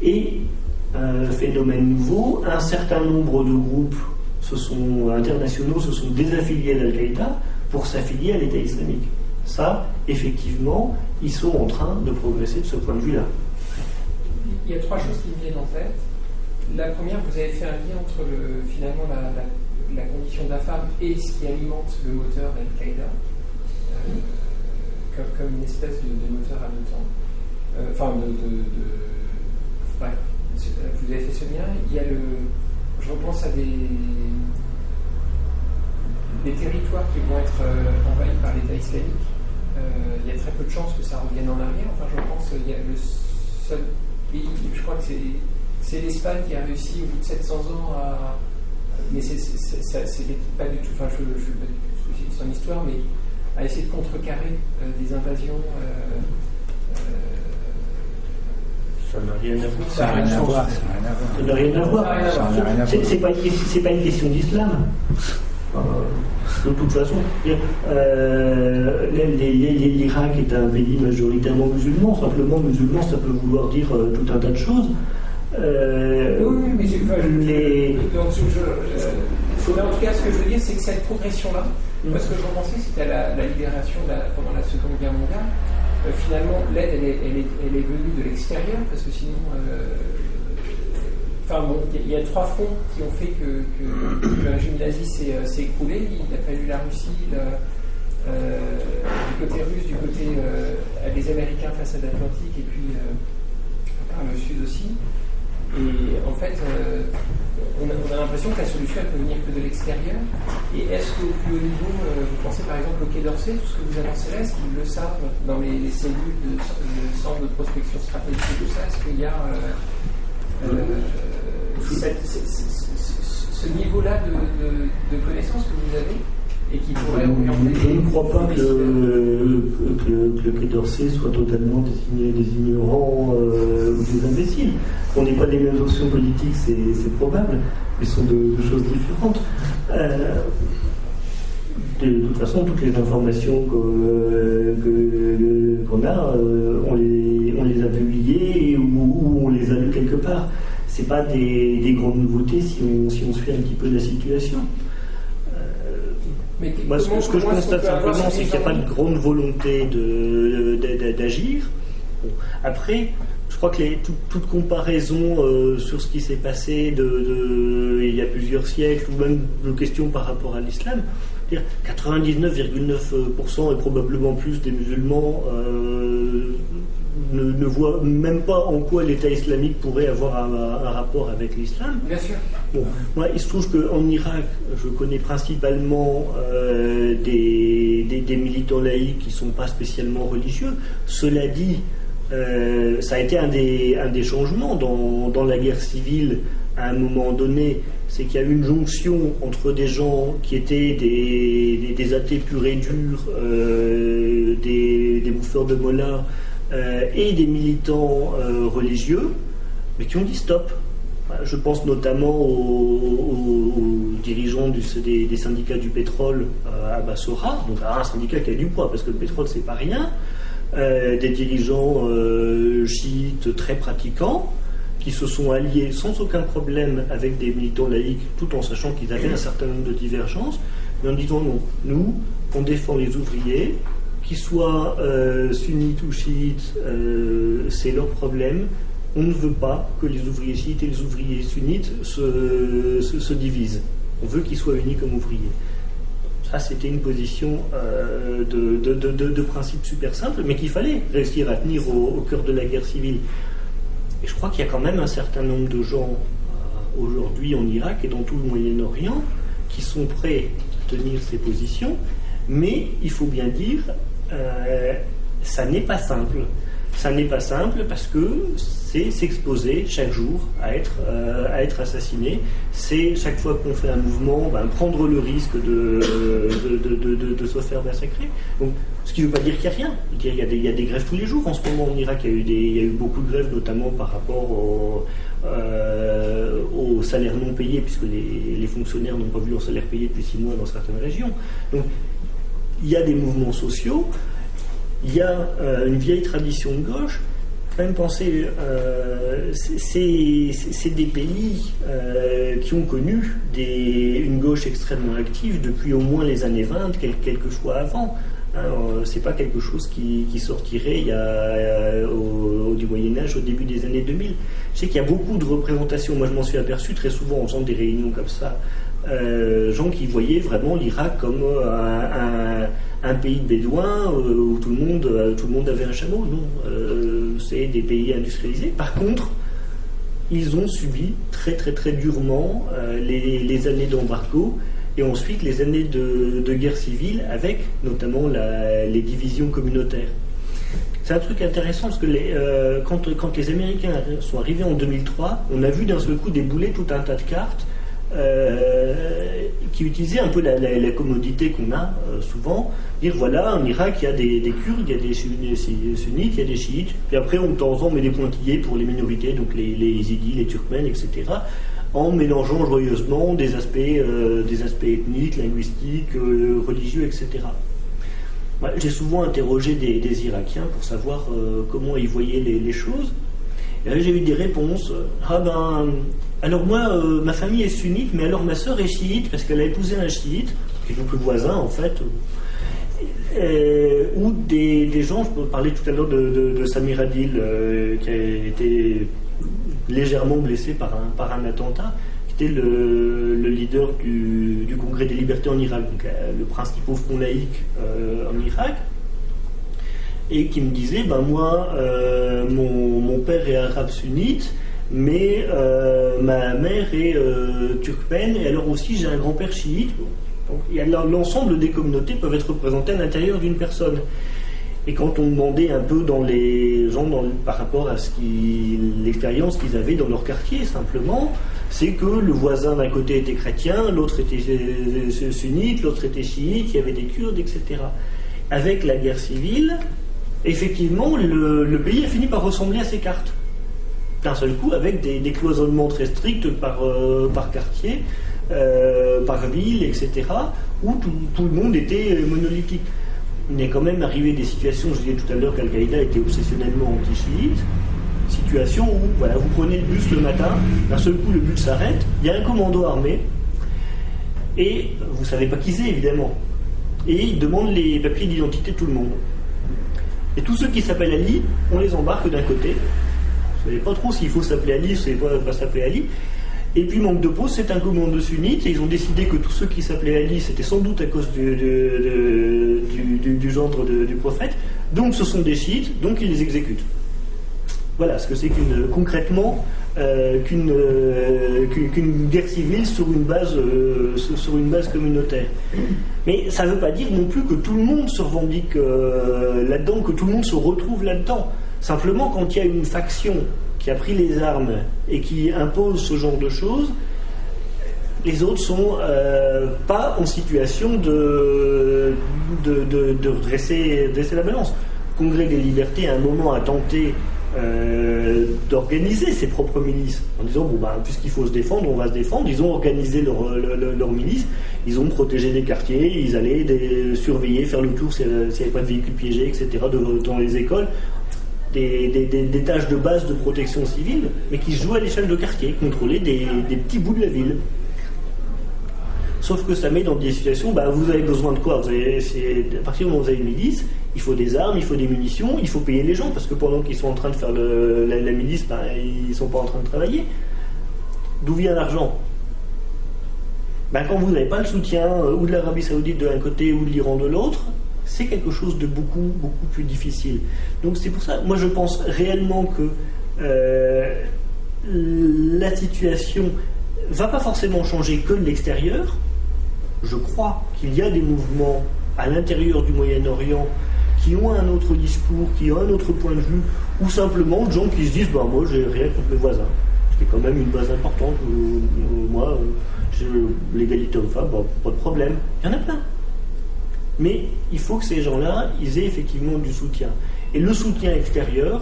Et, phénomène nouveau, un certain nombre de groupes internationaux se sont désaffiliés d'Al-Qaïda pour s'affilier à l'État islamique. Ça, effectivement, ils sont en train de progresser de ce point de vue-là. Il y a trois choses qui me viennent en tête. La première, vous avez fait un lien entre finalement la condition de la femme et ce qui alimente le moteur d'Al-Qaïda, comme une espèce de moteur à deux temps. Bref, vous avez fait ce lien. Il y a je repense à des territoires qui vont être envahis par l'État islamique. Il y a très peu de chances que ça revienne en arrière. Enfin, je pense qu'il y a le seul pays, je crois que c'est l'Espagne qui a réussi au bout de 700 ans à. Mais c'est pas du tout. Enfin, je ne suis pas du tout son histoire, mais à essayer de contrecarrer des invasions. Ça n'a rien à voir. Ça n'a rien à voir. Ça n'a rien à voir. C'est pas une question d'islam. De toute façon, l'Irak est un pays majoritairement musulman. Simplement, musulman, ça peut vouloir dire tout un tas de choses. Oui, mais en tout cas, ce que je veux dire, c'est que cette progression-là, parce que je repensais, c'était à la libération pendant la Seconde Guerre mondiale. Finalement, l'aide, elle est venue de l'extérieur, parce que sinon, il y a 3 fronts qui ont fait que le régime nazi s'est écroulé. Il a fallu la Russie, du côté russe, du côté des Américains face à l'Atlantique, et puis par le Sud aussi. Et en fait, on a l'impression que la solution, elle peut venir que de l'extérieur. Et est-ce qu'au plus haut niveau, vous pensez par exemple au Quai d'Orsay, tout ce que vous avancez là, est-ce qu'ils le savent dans les cellules de centre de prospection stratégique et tout ça? Est-ce qu'il y a ce niveau-là de connaissances que vous avez et qui pourrait orienter? Je ne crois pas que le Quai d'Orsay soit totalement des ignorants ou des imbéciles. On n'est pas des mêmes options politiques, c'est probable, mais ce sont de choses différentes. De toute façon, toutes les informations qu'on a, on les a publiées ou on les a lues quelque part. C'est pas des grandes nouveautés si on suit un petit peu la situation. Moi, ce que je constate simplement, c'est qu'il n'y a pas de grande volonté d'agir. Bon. Après, je crois que toute comparaison sur ce qui s'est passé il y a plusieurs siècles, ou même de questions par rapport à l'islam, 99,9% et probablement plus des musulmans ne voient même pas en quoi l'État islamique pourrait avoir un rapport avec l'islam. Bien sûr. Bon, moi, il se trouve qu'en Irak, je connais principalement des militants laïcs qui ne sont pas spécialement religieux. Cela dit, ça a été un des changements dans la guerre civile à un moment donné. C'est qu'il y a eu une jonction entre des gens qui étaient des athées purs et durs, des bouffeurs de mollahs, et des militants religieux, mais qui ont dit stop. Je pense notamment aux dirigeants des syndicats du pétrole à Bassora, donc un syndicat qui a du poids, parce que le pétrole c'est pas rien, des dirigeants chiites très pratiquants, qui se sont alliés sans aucun problème avec des militants laïcs, tout en sachant qu'ils avaient un certain nombre de divergences, mais en disant non, nous, on défend les ouvriers, qu'ils soient sunnites ou chiites, c'est leur problème. On ne veut pas que les ouvriers chiites et les ouvriers sunnites se divisent. On veut qu'ils soient unis comme ouvriers. Ça, c'était une position de principe super simple, mais qu'il fallait réussir à tenir au cœur de la guerre civile. Et je crois qu'il y a quand même un certain nombre de gens aujourd'hui en Irak et dans tout le Moyen-Orient qui sont prêts à tenir ces positions, mais il faut bien dire, ça n'est pas simple. Ça n'est pas simple parce que c'est s'exposer chaque jour à être assassiné. C'est chaque fois qu'on fait un mouvement, prendre le risque de se faire massacrer. Donc, ce qui ne veut pas dire qu'il n'y a rien. Il y a des grèves tous les jours. En ce moment en Irak, il y a eu beaucoup de grèves, notamment par rapport aux salaires non payés, puisque les fonctionnaires n'ont pas vu leur salaire payé depuis 6 mois dans certaines régions. Donc, il y a des mouvements sociaux. Il y a une vieille tradition de gauche. Quand même penser, c'est des pays qui ont connu une gauche extrêmement active depuis au moins les années 20, quelques fois avant. C'est pas quelque chose qui sortirait du Moyen-Âge au début des années 2000. Je sais qu'il y a beaucoup de représentations. Moi, je m'en suis aperçu très souvent en faisant des réunions comme ça. Gens qui voyaient vraiment l'Irak comme un pays de bédouins où tout le monde avait un chameau. Non, c'est des pays industrialisés. Par contre, ils ont subi très très très durement les années d'embargo et ensuite les années de guerre civile avec notamment les divisions communautaires. C'est un truc intéressant parce que quand les Américains sont arrivés en 2003, on a vu d'un seul coup débouler tout un tas de cartes qui utilisaient un peu la commodité qu'on a souvent, dire voilà, en Irak il y a des Kurdes, il y a des sunnites, il y a des chiites, puis après on de temps en temps met des pointillés pour les minorités, donc les Yézidis, les Turkmènes, etc. en mélangeant joyeusement des aspects ethniques, linguistiques, religieux, etc. J'ai souvent interrogé des Irakiens pour savoir comment ils voyaient les choses. Et là, j'ai eu des réponses. Alors moi, ma famille est sunnite, mais alors ma sœur est chiite parce qu'elle a épousé un chiite, qui est donc le voisin en fait. Ou des gens, je parlais tout à l'heure de Samir Adil, qui a été légèrement blessé par un attentat, qui était le leader du Congrès des libertés en Irak, donc le principal front laïque en Irak, et qui me disait, moi, mon père est arabe sunnite, mais ma mère est turkmène, et alors aussi j'ai un grand-père chiite. Donc, l'ensemble des communautés peuvent être représentées à l'intérieur d'une personne. Et quand on demandait un peu dans les gens par rapport à l'expérience qu'ils avaient dans leur quartier, simplement, c'est que le voisin d'un côté était chrétien, l'autre était sunnite, l'autre était chiite, il y avait des Kurdes, etc. Avec la guerre civile, effectivement, le pays a fini par ressembler à ces cartes. D'un seul coup, avec des cloisonnements très stricts par quartier, par ville, etc., où tout le monde était monolithique. Il est quand même arrivé des situations, je disais tout à l'heure qu'Al-Qaïda était obsessionnellement anti-chiite, situation où vous prenez le bus le matin, d'un seul coup le bus s'arrête, il y a un commando armé, et vous ne savez pas qui c'est évidemment, et il demande les papiers d'identité de tout le monde. Et tous ceux qui s'appellent Ali, on les embarque d'un côté, vous ne savez pas trop s'il faut s'appeler Ali, vous ne savez pas s'appeler Ali. Et puis, manque de peau, c'est un commando sunnite, et ils ont décidé que tous ceux qui s'appelaient Ali, c'était sans doute à cause du gendre du prophète, donc ce sont des chiites, donc ils les exécutent. Voilà ce que c'est concrètement qu'une guerre civile sur une base communautaire. Mais ça ne veut pas dire non plus que tout le monde se revendique là-dedans, que tout le monde se retrouve là-dedans. Simplement, quand il y a une faction qui a pris les armes et qui impose ce genre de choses, les autres sont pas en situation de dresser la balance. Le Congrès des libertés, à un moment, a tenté d'organiser ses propres milices en disant puisqu'il faut se défendre, on va se défendre. Ils ont organisé leur milice, ils ont protégé des quartiers, ils allaient surveiller, faire le tour s'il n'y avait pas de véhicules piégés, etc. dans les écoles. Des tâches de base de protection civile, mais qui se jouent à l'échelle de quartier, contrôler des petits bouts de la ville. Sauf que ça met dans des situations, vous avez besoin de quoi? À partir du moment où vous avez une milice, il faut des armes, il faut des munitions, il faut payer les gens, parce que pendant qu'ils sont en train de faire la milice, ils ne sont pas en train de travailler. D'où vient l'argent? Quand vous n'avez pas le soutien ou de l'Arabie Saoudite de l'un côté ou de l'Iran de l'autre, c'est quelque chose de beaucoup, beaucoup plus difficile. Donc c'est pour ça, moi je pense réellement que la situation ne va pas forcément changer que de l'extérieur. Je crois qu'il y a des mouvements à l'intérieur du Moyen-Orient qui ont un autre discours, qui ont un autre point de vue, ou simplement de gens qui se disent moi j'ai rien contre mes voisins. C'est quand même une base importante. Moi, l'égalité homme-femme, pas de problème. Il y en a plein. Mais il faut que ces gens-là, ils aient effectivement du soutien. Et le soutien extérieur,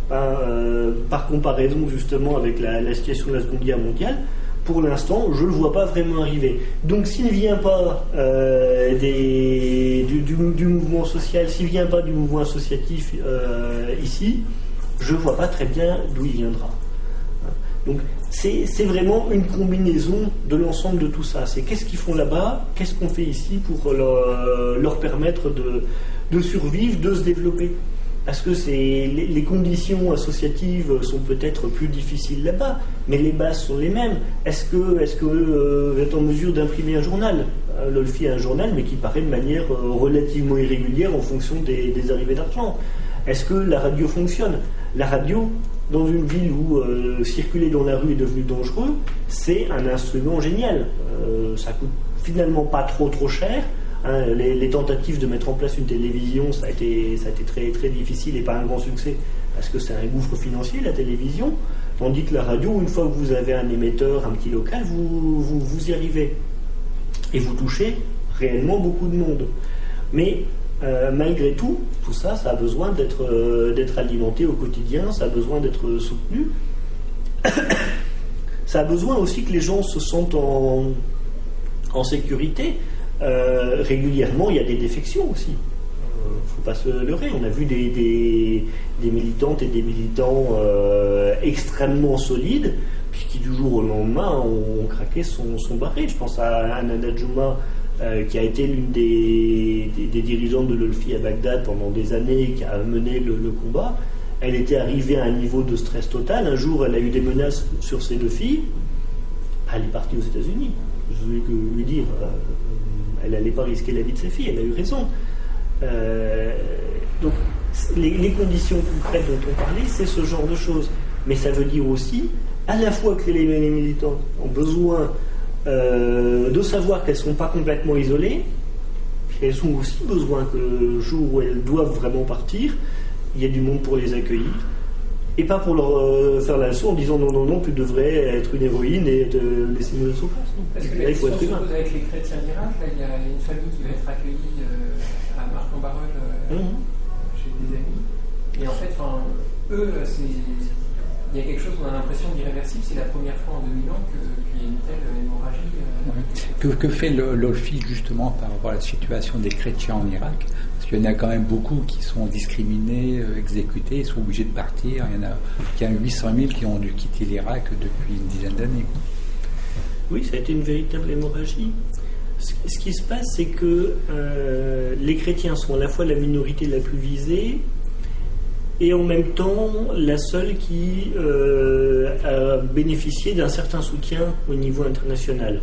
par comparaison justement avec la situation de la Seconde Guerre mondiale, pour l'instant, je ne le vois pas vraiment arriver. Donc s'il ne vient pas du mouvement social, s'il ne vient pas du mouvement associatif ici, je ne vois pas très bien d'où il viendra. Donc c'est vraiment une combinaison de l'ensemble de tout ça. C'est qu'est-ce qu'ils font là-bas, qu'est-ce qu'on fait ici pour leur permettre de survivre, de se développer. Parce que les conditions associatives sont peut-être plus difficiles là-bas, mais les bases sont les mêmes. Est-ce que vous êtes en mesure d'imprimer un journal? L'Olfi a un journal, mais qui paraît de manière relativement irrégulière en fonction des arrivées d'argent. Est-ce que la radio fonctionne? La radio, dans une ville où circuler dans la rue est devenu dangereux, c'est un instrument génial. Ça coûte finalement pas trop cher. Les tentatives de mettre en place une télévision, ça a été très, très difficile et pas un grand succès, parce que c'est un gouffre financier, la télévision. Tandis que la radio, une fois que vous avez un émetteur, un petit local, vous y arrivez. Et vous touchez réellement beaucoup de monde. Mais malgré tout ça, ça a besoin d'être alimenté au quotidien, ça a besoin d'être soutenu. ça a besoin aussi que les gens se sentent en sécurité. Régulièrement, il y a des défections aussi. Il ne faut pas se leurrer. On a vu des militantes et des militants extrêmement solides, puis qui du jour au lendemain ont craqué, sont barrés. Je pense à Nada Juma, qui a été l'une des dirigeantes de l'Olfi à Bagdad pendant des années, qui a mené le combat. Elle était arrivée à un niveau de stress total. Un jour, elle a eu des menaces sur ses 2 filles. Elle est partie aux États-Unis. Je voulais lui dire, elle n'allait pas risquer la vie de ses filles. Elle a eu raison. Donc, les conditions concrètes dont on parlait, c'est ce genre de choses. Mais ça veut dire aussi, à la fois que les militants ont besoin de savoir qu'elles ne sont pas complètement isolées, puis elles ont aussi besoin que le jour où elles doivent vraiment partir, il y a du monde pour les accueillir, et pas pour leur faire la leçon en disant non, tu devrais être une héroïne et te laisser mourir sur place. Parce que là, il faut être humain. Avec les chrétiens d'Irak, là, il y a une famille qui va être accueillie à Marc-en-Barœul chez des amis. Et en fait, eux, il y a quelque chose, on a l'impression d'irréversible. C'est la première fois en 2000 ans qu'il y a une telle hémorragie. Que fait l'OLFI justement par rapport à la situation des chrétiens en Irak? Parce qu'il y en a quand même beaucoup qui sont discriminés, exécutés, ils sont obligés de partir. Il y en a 800 000 qui ont dû quitter l'Irak depuis une dizaine d'années. Oui, ça a été une véritable hémorragie. Ce qui se passe, c'est que les chrétiens sont à la fois la minorité la plus visée et en même temps la seule qui a bénéficié d'un certain soutien au niveau international.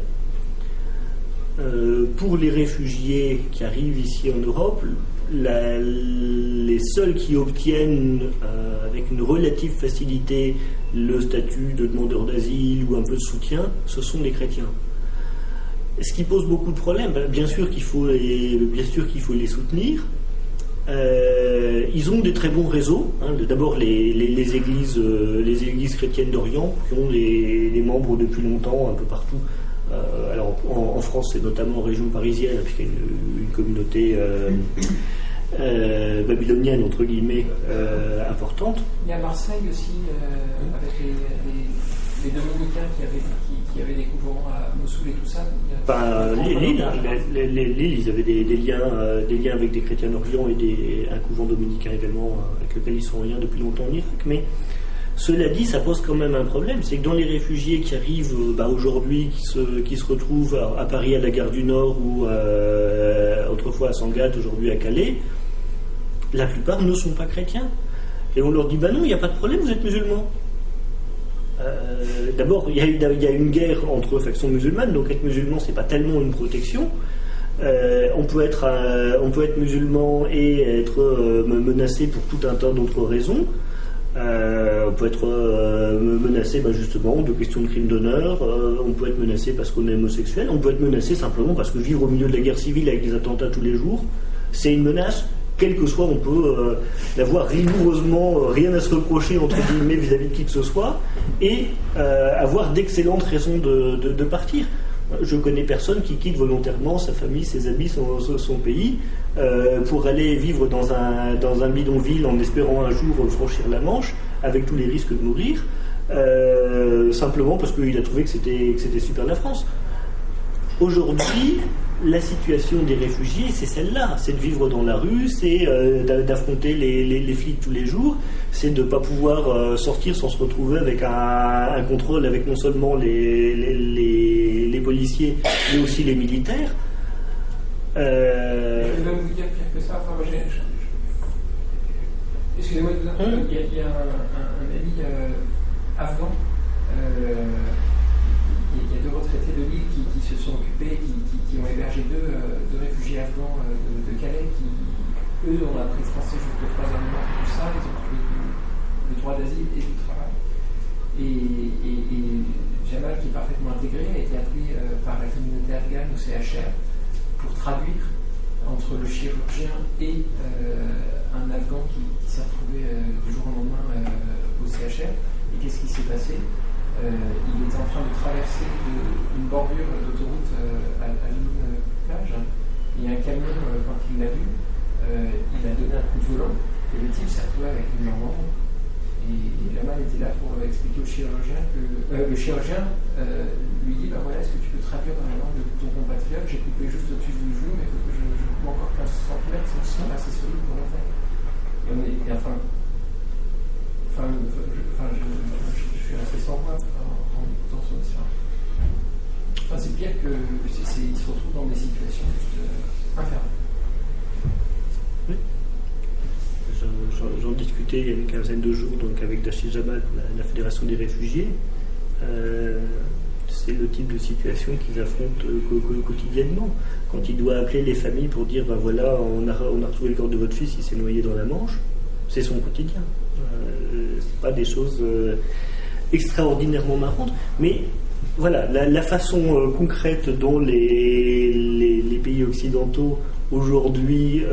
Pour les réfugiés qui arrivent ici en Europe, les seuls qui obtiennent avec une relative facilité le statut de demandeur d'asile ou un peu de soutien, ce sont les chrétiens. Ce qui pose beaucoup de problèmes. Bien sûr qu'il faut les soutenir. Ils ont des très bons réseaux. D'abord les églises chrétiennes d'Orient qui ont des membres depuis longtemps un peu partout. Alors en France, c'est notamment en région parisienne, puisqu'il y a une communauté babylonienne entre guillemets importante. Il y a Marseille aussi avec les dominicains qui avaient des couvents à Mossoul et tout ça. L'île, ils avaient des liens avec des chrétiens d'Orient et un couvent dominicain également avec lequel ils sont en lien depuis longtemps en Irak. Mais cela dit, ça pose quand même un problème, c'est que dans les réfugiés qui arrivent aujourd'hui, qui se retrouvent à Paris à la gare du Nord ou autrefois à Sangatte, aujourd'hui à Calais, la plupart ne sont pas chrétiens. Et on leur dit, non, il n'y a pas de problème, vous êtes musulmans. D'abord, il y a une guerre entre factions musulmanes, donc être musulman, c'est pas tellement une protection. On peut être musulman et être menacé pour tout un tas d'autres raisons. On peut être menacé justement de questions de crimes d'honneur, on peut être menacé parce qu'on est homosexuel, on peut être menacé simplement parce que vivre au milieu de la guerre civile avec des attentats tous les jours, c'est une menace, quel que soit, on peut n'avoir rigoureusement rien à se reprocher entre guillemets vis-à-vis de qui que ce soit, et avoir d'excellentes raisons de partir. Je connais personne qui quitte volontairement sa famille, ses amis, son pays pour aller vivre dans un bidonville en espérant un jour franchir la Manche avec tous les risques de mourir simplement parce qu'il a trouvé que c'était super la France. Aujourd'hui, la situation des réfugiés, c'est celle-là, c'est de vivre dans la rue, c'est d'affronter les flics tous les jours, c'est de ne pas pouvoir sortir sans se retrouver avec un contrôle avec non seulement les policiers, mais aussi les militaires. Je vais même vous dire pire que ça. Excusez-moi de vous interrompre. Il y a un ami afghan. Il y a 2 retraités de Lille qui se sont occupés, qui ont hébergé deux réfugiés afghans de Calais, qui, eux, ont appris le français jusqu'au 3e mois, tout ça, ils ont trouvé le droit d'asile et du travail. Et Jamal, qui est parfaitement intégré, a été appelé par la communauté afghane au CHR pour traduire entre le chirurgien et un Afghan qui s'est retrouvé du jour au lendemain au CHR. Et qu'est-ce qui s'est passé? Il était en train de traverser une bordure d'autoroute à une plage, et un camion, quand il l'a vu, il a donné un coup de volant, et le type s'est retrouvé avec une main mort. Et Jamal était là pour expliquer au chirurgien que le chirurgien lui dit voilà, est-ce que tu peux traduire dans la langue de ton compatriote? J'ai coupé juste au-dessus du genou, mais je coupe encore 15 cm, c'est assez solide pour le faire. Je suis resté sans voix en écoutant son histoire. Enfin, c'est pire que il se retrouve dans des situations infernales. Oui. J'en discutais il y a une quinzaine de jours donc avec Dachil Jamal, la Fédération des réfugiés. C'est le type de situation qu'ils affrontent quotidiennement. Quand il doit appeler les familles pour dire voilà, on a retrouvé le corps de votre fils, il s'est noyé dans la Manche, c'est son quotidien. C'est pas des choses extraordinairement marrantes, mais voilà, la façon concrète dont les pays occidentaux aujourd'hui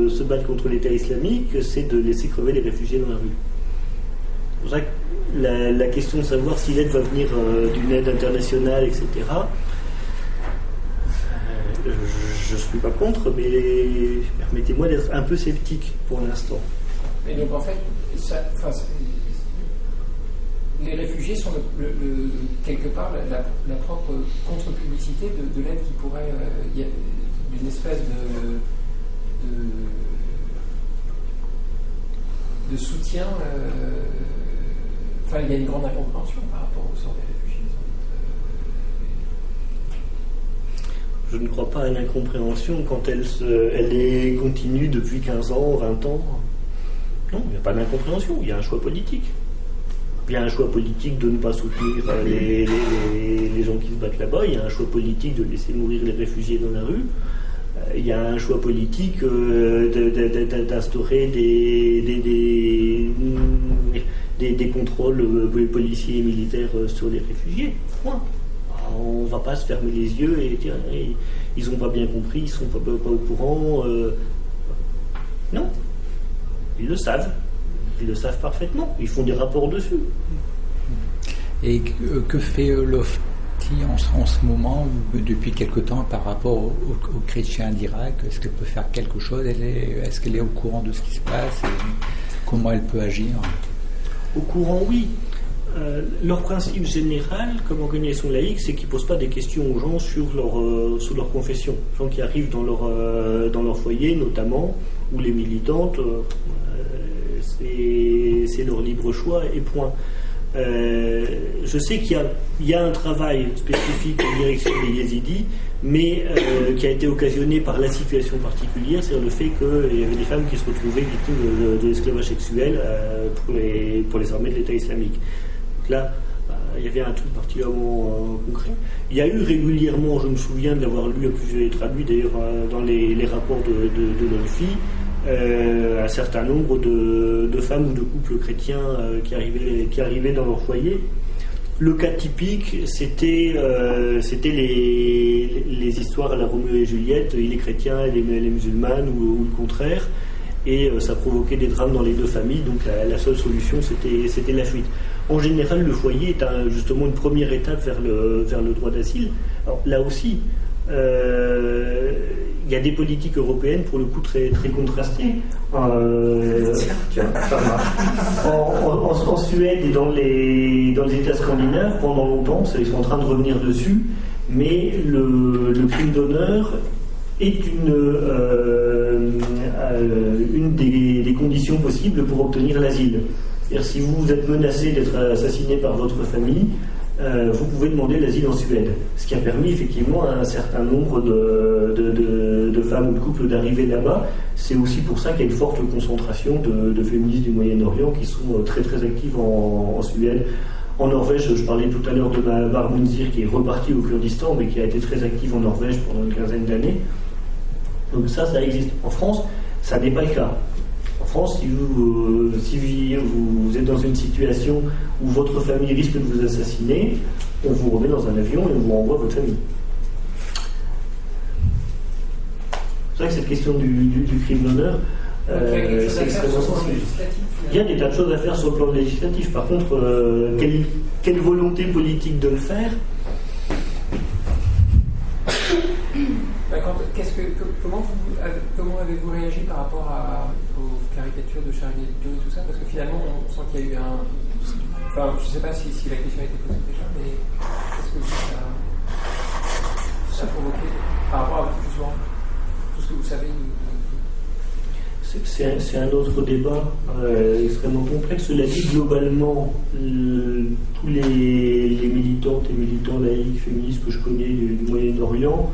se battent contre l'État islamique, c'est de laisser crever les réfugiés dans la rue. C'est pour ça que la question de savoir si l'aide va venir d'une aide internationale, etc., je ne suis pas contre, mais permettez-moi d'être un peu sceptique pour l'instant. Et donc en fait, les réfugiés sont quelque part la propre contre-publicité de l'aide qui pourrait... Il y a une espèce de soutien... il y a une grande incompréhension par rapport au sort des réfugiés. Je ne crois pas à l'incompréhension quand elle est continue depuis 15 ans, 20 ans. Non, il n'y a pas d'incompréhension, il y a un choix politique. Il y a un choix politique de ne pas soutenir les gens qui se battent là-bas, il y a un choix politique de laisser mourir les réfugiés dans la rue, il y a un choix politique d'instaurer des contrôles policiers et militaires sur les réfugiés. Point. On ne va pas se fermer les yeux et dire ils n'ont pas bien compris, ils ne sont pas au courant. Non. Ils le savent parfaitement, ils font des rapports dessus. Et que fait l'OFTI en ce moment, depuis quelque temps, par rapport aux chrétiens d'Irak? Est-ce qu'elle peut faire quelque chose? Est-ce qu'elle est au courant de ce qui se passe et comment elle peut agir? Au courant, oui. Leur principe général, comme organisation laïque, c'est qu'ils ne posent pas des questions aux gens sur leur confession. Les gens qui arrivent dans leur foyer, notamment, ou les militantes, c'est leur libre choix et point. Je sais qu'il y a un travail spécifique en direction des Yézidis, mais qui a été occasionné par la situation particulière, c'est-à-dire le fait qu'il y avait des femmes qui se retrouvaient victimes de l'esclavage sexuel pour les armées de l'État islamique. Donc là, il y avait un truc particulièrement concret. Il y a eu régulièrement, je me souviens de l'avoir lu, je l'ai traduit d'ailleurs dans les rapports de l'ONFI, un certain nombre de femmes ou de couples chrétiens qui arrivaient dans leur foyer. Le cas typique, c'était les histoires à la Roméo et Juliette, il est chrétien, elle est musulmane ou le contraire, et ça provoquait des drames dans les deux familles, donc la seule solution c'était la fuite. En général, le foyer est justement une première étape vers le droit d'asile. Alors là aussi, il y a des politiques européennes pour le coup très, très contrastées. En Suède et dans les États scandinaves, pendant longtemps, ils sont en train de revenir dessus, mais le crime d'honneur est une des conditions possibles pour obtenir l'asile. C'est-à-dire, si vous êtes menacé d'être assassiné par votre famille, vous pouvez demander l'asile en Suède. Ce qui a permis effectivement à un certain nombre de femmes ou de couples d'arriver là-bas. C'est aussi pour ça qu'il y a une forte concentration de féministes du Moyen-Orient qui sont très très actives en Suède. En Norvège, je parlais tout à l'heure de Bahar Munzir qui est reparti au Kurdistan mais qui a été très active en Norvège pendant une quinzaine d'années. Donc ça existe. En France, ça n'est pas le cas. En France, si vous êtes dans une situation où votre famille risque de vous assassiner, on vous remet dans un avion et on vous renvoie votre famille. C'est vrai que cette question du crime d'honneur, c'est extrêmement sensible. Il y a des tas de choses à faire sur le plan législatif. Par contre, quelle volonté politique de le faire? Comment avez-vous réagi par rapport aux caricatures l'écriture de Charlie Hebdo et tout ça, parce que finalement on sent qu'il y a eu un... Enfin, je ne sais pas si la question a été posée déjà, mais qu'est-ce que ça a provoqué par rapport à justement tout ce que vous savez C'est un autre débat extrêmement complexe. Cela dit, globalement, tous les militantes et militants laïcs, féministes que je connais du Moyen-Orient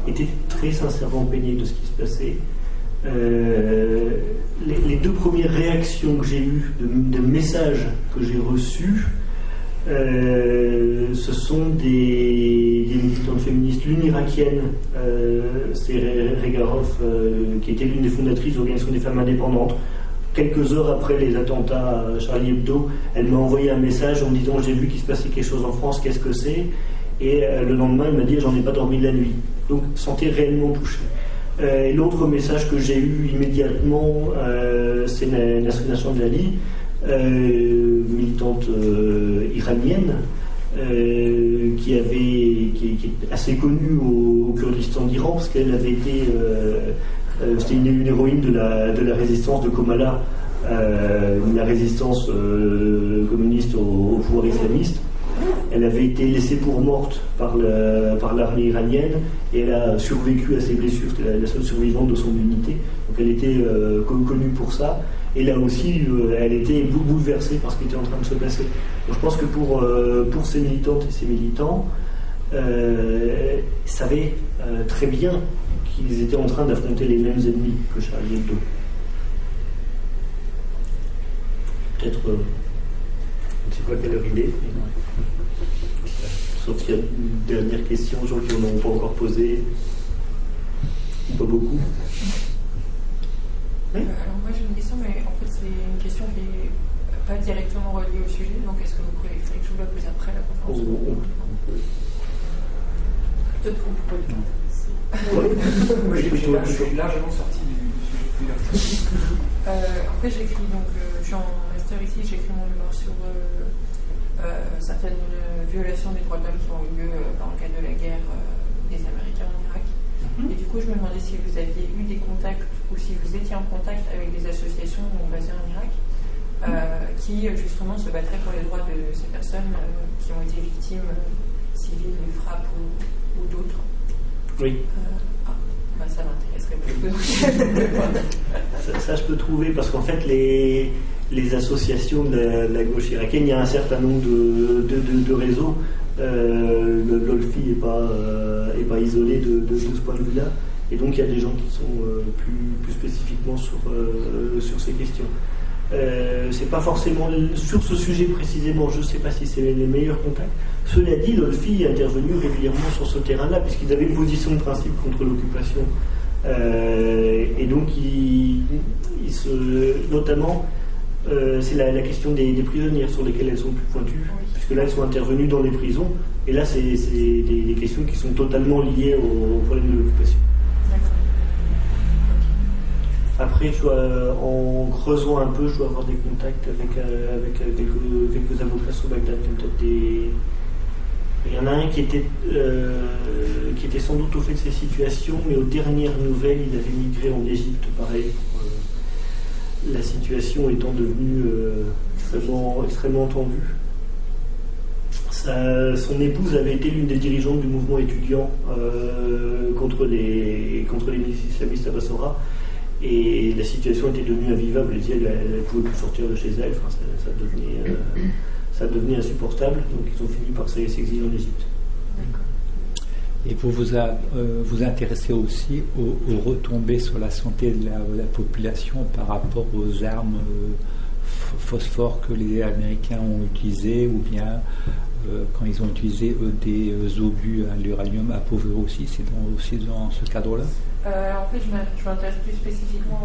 étaient très sincèrement peignés de ce qui se passait. Les deux premières réactions que j'ai eues de messages que j'ai reçus, ce sont des militantes féministes. L'une irakienne, c'est Regarov, qui était l'une des fondatrices de l'Organisation des femmes indépendantes. Quelques heures après les attentats à Charlie Hebdo, elle m'a envoyé un message en me disant j'ai vu qu'il se passait quelque chose en France, qu'est-ce que c'est? Et le lendemain, elle m'a dit j'en ai pas dormi de la nuit. Donc, sentais réellement touchée. Et l'autre message que j'ai eu immédiatement, c'est Nasrina Chandali, militante iranienne, qui est assez connue au Kurdistan d'Iran, parce qu'elle avait été, c'était une héroïne de la résistance de Komala, la résistance communiste au pouvoir islamiste. Elle avait été laissée pour morte par l'armée iranienne et elle a survécu à ses blessures. C'était la seule survivante de son unité. Donc elle était connue pour ça. Et là aussi, elle était bouleversée par ce qui était en train de se passer. Donc je pense que pour ces militantes et ces militants, savaient très bien qu'ils étaient en train d'affronter les mêmes ennemis que Charlie Hebdo. Peut-être, je ne sais pas quelle heure il est. Sauf qu'il y a une dernière question, gens qui n'en ont pas encore posé. Pas beaucoup. Oui. Alors moi j'ai une question, mais en fait c'est une question qui n'est pas directement reliée au sujet, donc est-ce que vous préférez que je vous la pose après la conférence? Peut-être qu'on peut le faire. Moi je suis largement sorti du sujet. En fait j'écris, donc je suis en master ici, j'écris mon mémoire sur certaines violations des droits de l'homme qui ont eu lieu dans le cadre de la guerre des Américains en Irak. Et du coup, je me demandais si vous aviez eu des contacts ou si vous étiez en contact avec des associations basées en Irak qui justement se battraient pour les droits de ces personnes qui ont été victimes civiles de frappes ou d'autres. Oui. Ça m'intéresserait beaucoup. ça, je peux trouver, parce qu'en fait, les associations de la gauche irakienne, il y a un certain nombre de réseaux. L'OLFI n'est pas isolé de ce point de vue-là. Et donc, il y a des gens qui sont plus spécifiquement sur ces questions. C'est pas forcément sur ce sujet précisément, je ne sais pas si c'est les meilleurs contacts. Cela dit, l'OLFI est intervenu régulièrement sur ce terrain-là, puisqu'ils avaient une position de principe contre l'occupation. Et donc, notamment, c'est la question des prisonnières sur lesquelles elles sont plus pointues, puisque là, elles sont intervenues dans les prisons. Et là, c'est des questions qui sont totalement liées au problème de l'occupation. Après, en creusant un peu, je dois avoir des contacts avec quelques avocats sur Bagdad. Il y en a un qui était sans doute au fait de ces situations, mais aux dernières nouvelles, il avait migré en Égypte, pareil. La situation étant devenue extrêmement tendue. Son épouse avait été l'une des dirigeantes du mouvement étudiant contre les milices islamistes à Bassora. Et la situation était devenue invivable. Elle ne pouvait plus sortir de chez elle. Enfin, ça devenait insupportable. Donc ils ont fini par s'exiler en Égypte. Et vous intéressez aussi aux retombées sur la santé de la population par rapport aux armes phosphore que les Américains ont utilisées, ou bien quand ils ont utilisé des obus à l'uranium appauvri aussi. C'est aussi dans ce cadre-là. En fait, je m'intéresse plus spécifiquement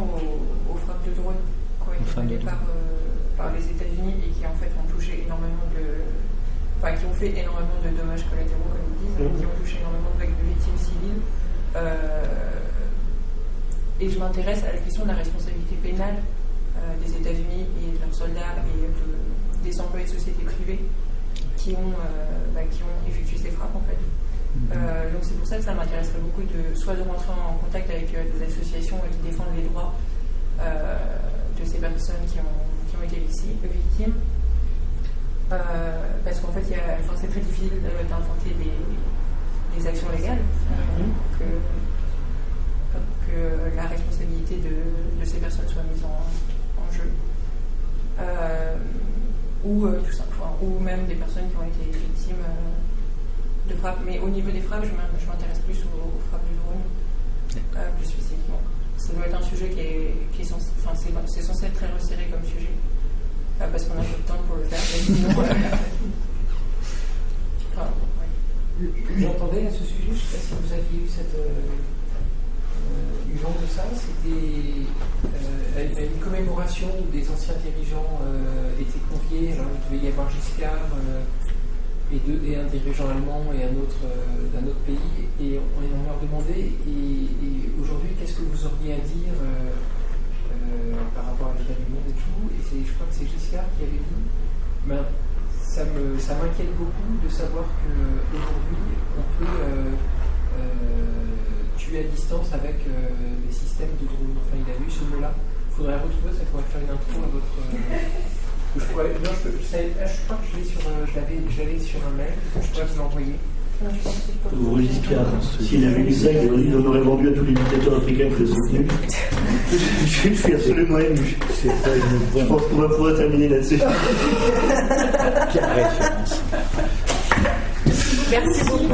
aux frappes de drones qui ont été menées par les États-Unis et qui en fait ont touché énormément qui ont fait énormément de dommages collatéraux, comme ils disent, qui ont touché énormément de victimes civiles. Et je m'intéresse à la question de la responsabilité pénale des États-Unis et de leurs soldats et des employés de sociétés privées qui ont effectué ces frappes en fait. Donc c'est pour ça que ça m'intéresserait beaucoup soit de rentrer en contact avec des associations qui défendent les droits de ces personnes qui ont été victimes. Parce qu'en fait, c'est très difficile d'inventer des actions légales, que la responsabilité de ces personnes soit mise en jeu. Ou même des personnes qui ont été victimes de frappes. Mais au niveau des frappes, je m'intéresse plus aux frappes du drone, plus spécifiquement. Ça doit être un sujet qui est censé, c'est censé être très resserré comme sujet, parce qu'on a peu de temps pour le faire, mais sinon... J'entendais à ce sujet, je ne sais pas si vous aviez eu eu vent de ça, c'était une commémoration où des anciens dirigeants étaient conviés. Alors il devait y avoir Giscard et un dirigeant allemand et un autre d'un autre pays, et on leur demandait et aujourd'hui qu'est-ce que vous auriez à dire par rapport à l'état du monde et tout, et je crois que c'est Giscard qui avait dit ça m'inquiète beaucoup de savoir qu'aujourd'hui on peut tuer à distance avec des systèmes de drones. Enfin, il a eu ce mot-là. Il faudrait retrouver, ça pourrait faire une intro à votre. Je crois que je l'avais sur un mail, je pourrais vous l'envoyer. Pour Giscard, s'il avait lu ça, il en aurait vendu à tous les dictateurs africains qui le soutenaient. Je suis absolument ému. Je pense qu'on va pouvoir terminer là-dessus. Quelle référence. Merci beaucoup.